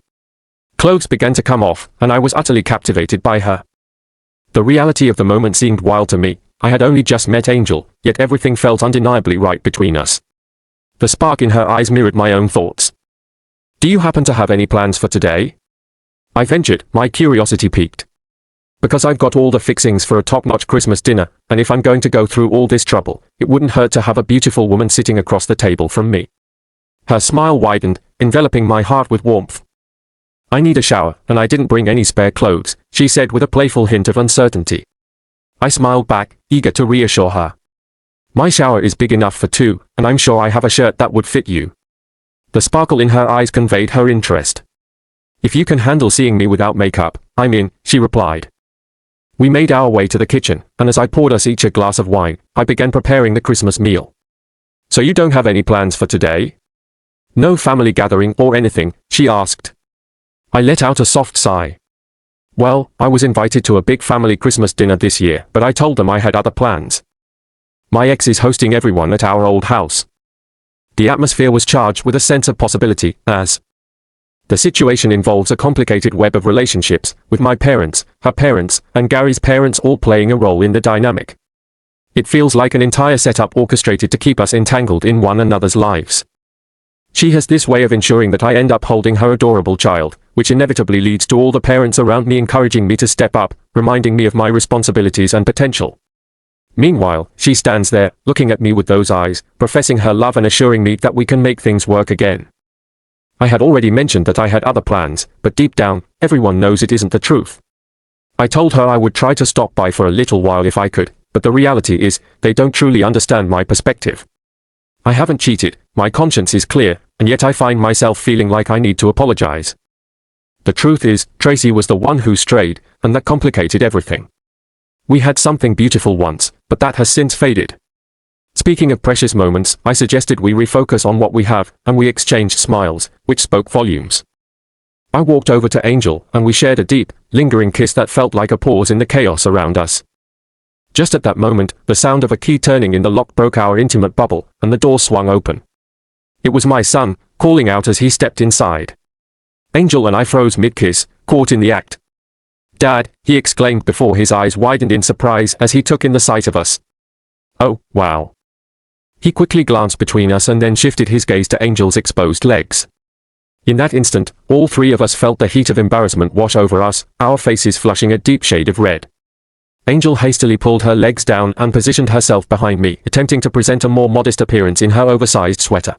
Clothes began to come off, and I was utterly captivated by her. The reality of the moment seemed wild to me. I had only just met Angel, yet everything felt undeniably right between us. The spark in her eyes mirrored my own thoughts. "Do you happen to have any plans for today?" I ventured, my curiosity piqued. "Because I've got all the fixings for a top-notch Christmas dinner, and if I'm going to go through all this trouble, it wouldn't hurt to have a beautiful woman sitting across the table from me." Her smile widened, enveloping my heart with warmth. "I need a shower, and I didn't bring any spare clothes," she said with a playful hint of uncertainty. I smiled back, eager to reassure her. "My shower is big enough for two, and I'm sure I have a shirt that would fit you." The sparkle in her eyes conveyed her interest. "If you can handle seeing me without makeup, I'm in," she replied. We made our way to the kitchen, and as I poured us each a glass of wine, I began preparing the Christmas meal. "So you don't have any plans for today? No family gathering or anything?" she asked. I let out a soft sigh. "Well, I was invited to a big family Christmas dinner this year, but I told them I had other plans. My ex is hosting everyone at our old house." The atmosphere was charged with a sense of possibility, as the situation involves a complicated web of relationships, with my parents, her parents, and Gary's parents all playing a role in the dynamic. It feels like an entire setup orchestrated to keep us entangled in one another's lives. She has this way of ensuring that I end up holding her adorable child, which inevitably leads to all the parents around me encouraging me to step up, reminding me of my responsibilities and potential. Meanwhile, she stands there, looking at me with those eyes, professing her love and assuring me that we can make things work again. I had already mentioned that I had other plans, but deep down, everyone knows it isn't the truth. I told her I would try to stop by for a little while if I could, but the reality is, they don't truly understand my perspective. I haven't cheated, my conscience is clear, and yet I find myself feeling like I need to apologize. The truth is, Tracy was the one who strayed, and that complicated everything. We had something beautiful once, but that has since faded. Speaking of precious moments, I suggested we refocus on what we have, and we exchanged smiles, which spoke volumes. I walked over to Angel, and we shared a deep, lingering kiss that felt like a pause in the chaos around us. Just at that moment, the sound of a key turning in the lock broke our intimate bubble, and the door swung open. It was my son, calling out as he stepped inside. Angel and I froze mid-kiss, caught in the act. "Dad," he exclaimed before his eyes widened in surprise as he took in the sight of us. "Oh, wow." He quickly glanced between us and then shifted his gaze to Angel's exposed legs. In that instant, all three of us felt the heat of embarrassment wash over us, our faces flushing a deep shade of red. Angel hastily pulled her legs down and positioned herself behind me, attempting to present a more modest appearance in her oversized sweater.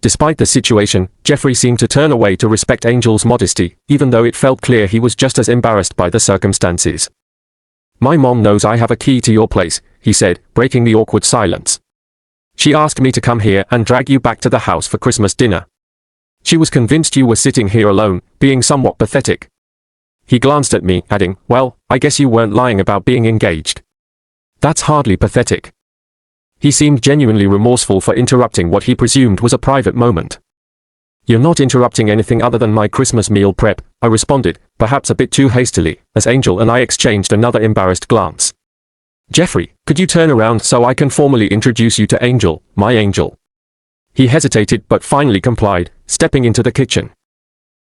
Despite the situation, Jeffrey seemed to turn away to respect Angel's modesty, even though it felt clear he was just as embarrassed by the circumstances. "My mom knows I have a key to your place," he said, breaking the awkward silence. "She asked me to come here and drag you back to the house for Christmas dinner. She was convinced you were sitting here alone, being somewhat pathetic." He glanced at me, adding, "Well, I guess you weren't lying about being engaged." "That's hardly pathetic." He seemed genuinely remorseful for interrupting what he presumed was a private moment. "You're not interrupting anything other than my Christmas meal prep," I responded, perhaps a bit too hastily, as Angel and I exchanged another embarrassed glance. "Jeffrey, could you turn around so I can formally introduce you to Angel, my angel?" He hesitated but finally complied, stepping into the kitchen.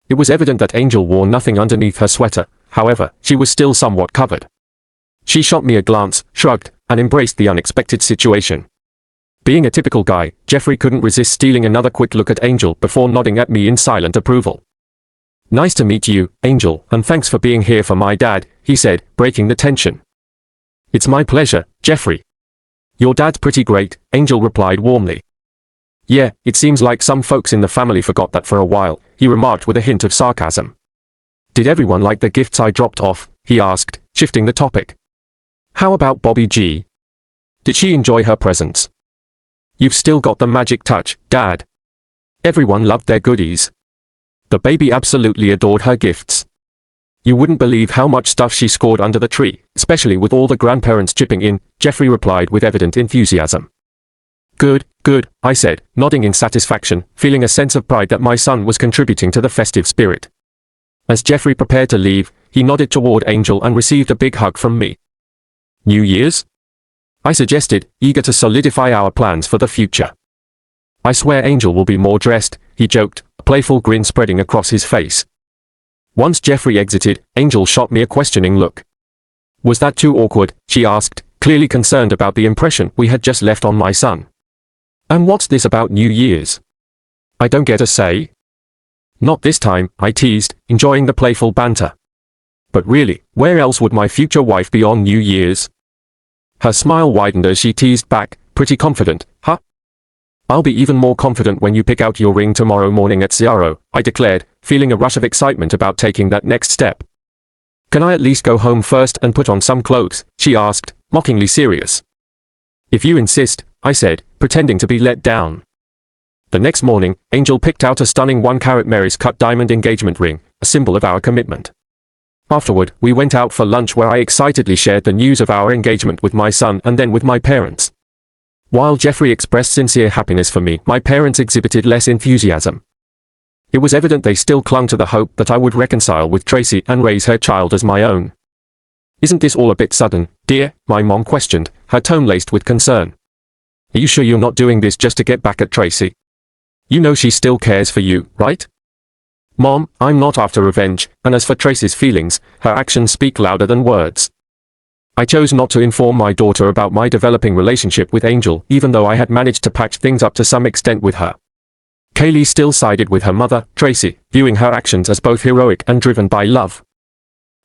It was evident that Angel wore nothing underneath her sweater, however, she was still somewhat covered. She shot me a glance, shrugged, and embraced the unexpected situation. Being a typical guy, Jeffrey couldn't resist stealing another quick look at Angel before nodding at me in silent approval. "Nice to meet you, Angel, and thanks for being here for my dad," he said, breaking the tension. "It's my pleasure, Jeffrey." "Your dad's pretty great," Angel replied warmly. "Yeah, it seems like some folks in the family forgot that for a while," he remarked with a hint of sarcasm. "Did everyone like the gifts I dropped off?" he asked, shifting the topic. "How about Bobby G? Did she enjoy her presents?" "You've still got the magic touch, Dad." Everyone loved their goodies. The baby absolutely adored her gifts. "You wouldn't believe how much stuff she scored under the tree, especially with all the grandparents chipping in," Jeffrey replied with evident enthusiasm. "Good, good," I said, nodding in satisfaction, feeling a sense of pride that my son was contributing to the festive spirit. As Jeffrey prepared to leave, he nodded toward Angel and received a big hug from me. "New Year's?" I suggested, eager to solidify our plans for the future. "I swear Angel will be more dressed," he joked, a playful grin spreading across his face. Once Jeffrey exited, Angel shot me a questioning look. "Was that too awkward?" she asked, clearly concerned about the impression we had just left on my son. "And what's this about New Year's? I don't get a say?" "Not this time," I teased, enjoying the playful banter. "But really, where else would my future wife be on New Year's?" Her smile widened as she teased back, pretty confident, "Huh? I'll be even more confident when you pick out your ring tomorrow morning at 0, I declared, feeling a rush of excitement about taking that next step. "Can I at least go home first and put on some clothes?" she asked, mockingly serious. "If you insist," I said, pretending to be let down. The next morning, Angel picked out a stunning 1-carat Mary's cut diamond engagement ring, a symbol of our commitment. Afterward, we went out for lunch where I excitedly shared the news of our engagement with my son and then with my parents. While Jeffrey expressed sincere happiness for me, my parents exhibited less enthusiasm. It was evident they still clung to the hope that I would reconcile with Tracy and raise her child as my own. "Isn't this all a bit sudden, dear?" my mom questioned, her tone laced with concern. "Are you sure you're not doing this just to get back at Tracy? You know she still cares for you, right?" "Mom, I'm not after revenge, and as for Tracy's feelings, her actions speak louder than words." I chose not to inform my daughter about my developing relationship with Angel, even though I had managed to patch things up to some extent with her. Kaylee still sided with her mother, Tracy, viewing her actions as both heroic and driven by love.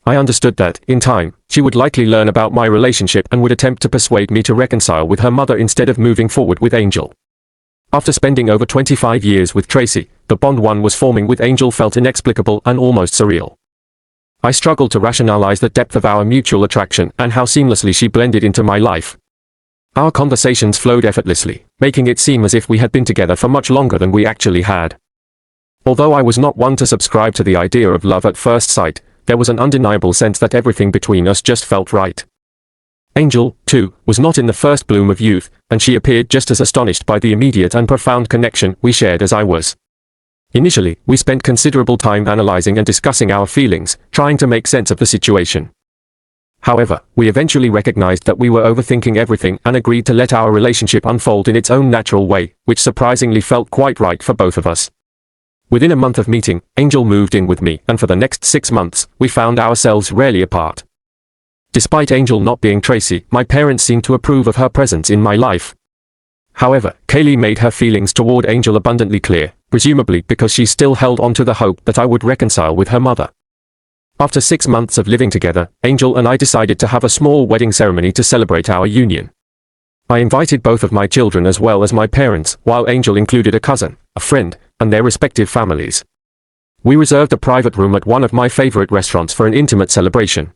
I understood that, in time, she would likely learn about my relationship and would attempt to persuade me to reconcile with her mother instead of moving forward with Angel. After spending over 25 years with Tracy, the bond one was forming with Angel felt inexplicable and almost surreal. I struggled to rationalize the depth of our mutual attraction and how seamlessly she blended into my life. Our conversations flowed effortlessly, making it seem as if we had been together for much longer than we actually had. Although I was not one to subscribe to the idea of love at first sight, there was an undeniable sense that everything between us just felt right. Angel, too, was not in the first bloom of youth, and she appeared just as astonished by the immediate and profound connection we shared as I was. Initially, we spent considerable time analyzing and discussing our feelings, trying to make sense of the situation. However, we eventually recognized that we were overthinking everything and agreed to let our relationship unfold in its own natural way, which surprisingly felt quite right for both of us. Within a month of meeting, Angel moved in with me, and for the next 6 months, we found ourselves rarely apart. Despite Angel not being Tracy, my parents seemed to approve of her presence in my life. However, Kaylee made her feelings toward Angel abundantly clear, presumably because she still held on to the hope that I would reconcile with her mother. After 6 months of living together, Angel and I decided to have a small wedding ceremony to celebrate our union. I invited both of my children as well as my parents, while Angel included a cousin, a friend, and their respective families. We reserved a private room at one of my favorite restaurants for an intimate celebration.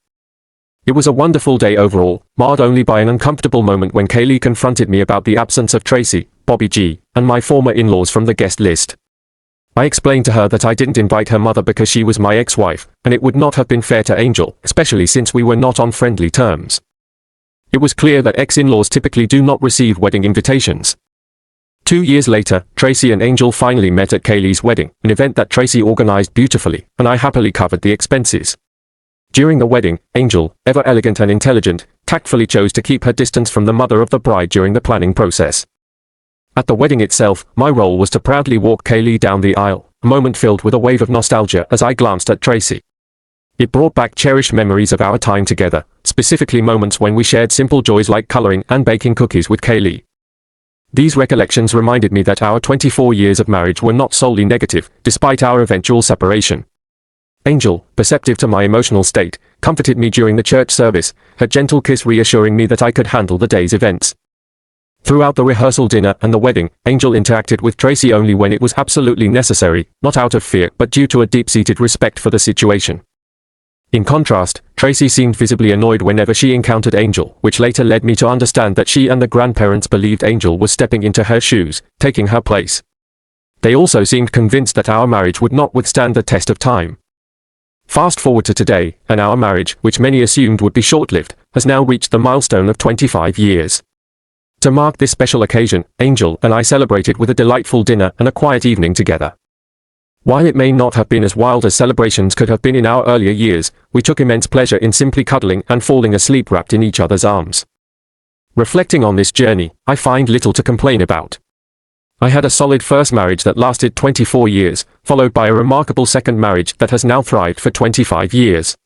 It was a wonderful day overall, marred only by an uncomfortable moment when Kaylee confronted me about the absence of Tracy, Bobby G, and my former in-laws from the guest list. I explained to her that I didn't invite her mother because she was my ex-wife, and it would not have been fair to Angel, especially since we were not on friendly terms. It was clear that ex-in-laws typically do not receive wedding invitations. 2 years later, Tracy and Angel finally met at Kaylee's wedding, an event that Tracy organized beautifully, and I happily covered the expenses. During the wedding, Angel, ever elegant and intelligent, tactfully chose to keep her distance from the mother of the bride during the planning process. At the wedding itself, my role was to proudly walk Kaylee down the aisle, a moment filled with a wave of nostalgia as I glanced at Tracy. It brought back cherished memories of our time together, specifically moments when we shared simple joys like coloring and baking cookies with Kaylee. These recollections reminded me that our 24 years of marriage were not solely negative, despite our eventual separation. Angel, perceptive to my emotional state, comforted me during the church service, her gentle kiss reassuring me that I could handle the day's events. Throughout the rehearsal dinner and the wedding, Angel interacted with Tracy only when it was absolutely necessary, not out of fear but due to a deep-seated respect for the situation. In contrast, Tracy seemed visibly annoyed whenever she encountered Angel, which later led me to understand that she and the grandparents believed Angel was stepping into her shoes, taking her place. They also seemed convinced that our marriage would not withstand the test of time. Fast forward to today, and our marriage, which many assumed would be short-lived, has now reached the milestone of 25 years. To mark this special occasion, Angel and I celebrated with a delightful dinner and a quiet evening together. While it may not have been as wild as celebrations could have been in our earlier years, we took immense pleasure in simply cuddling and falling asleep wrapped in each other's arms. Reflecting on this journey, I find little to complain about. I had a solid first marriage that lasted 24 years, followed by a remarkable second marriage that has now thrived for 25 years.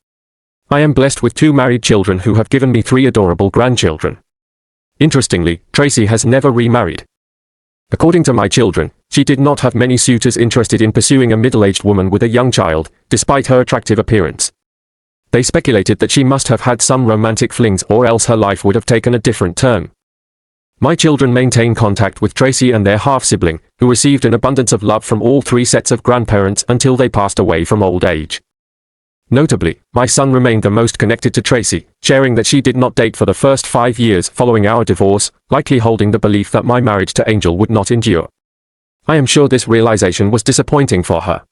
I am blessed with 2 married children who have given me 3 adorable grandchildren. Interestingly, Tracy has never remarried. According to my children, she did not have many suitors interested in pursuing a middle-aged woman with a young child, despite her attractive appearance. They speculated that she must have had some romantic flings or else her life would have taken a different turn. My children maintain contact with Tracy and their half-sibling, who received an abundance of love from all 3 sets of grandparents until they passed away from old age. Notably, my son remained the most connected to Tracy, sharing that she did not date for the first 5 years following our divorce, likely holding the belief that my marriage to Angel would not endure. I am sure this realization was disappointing for her.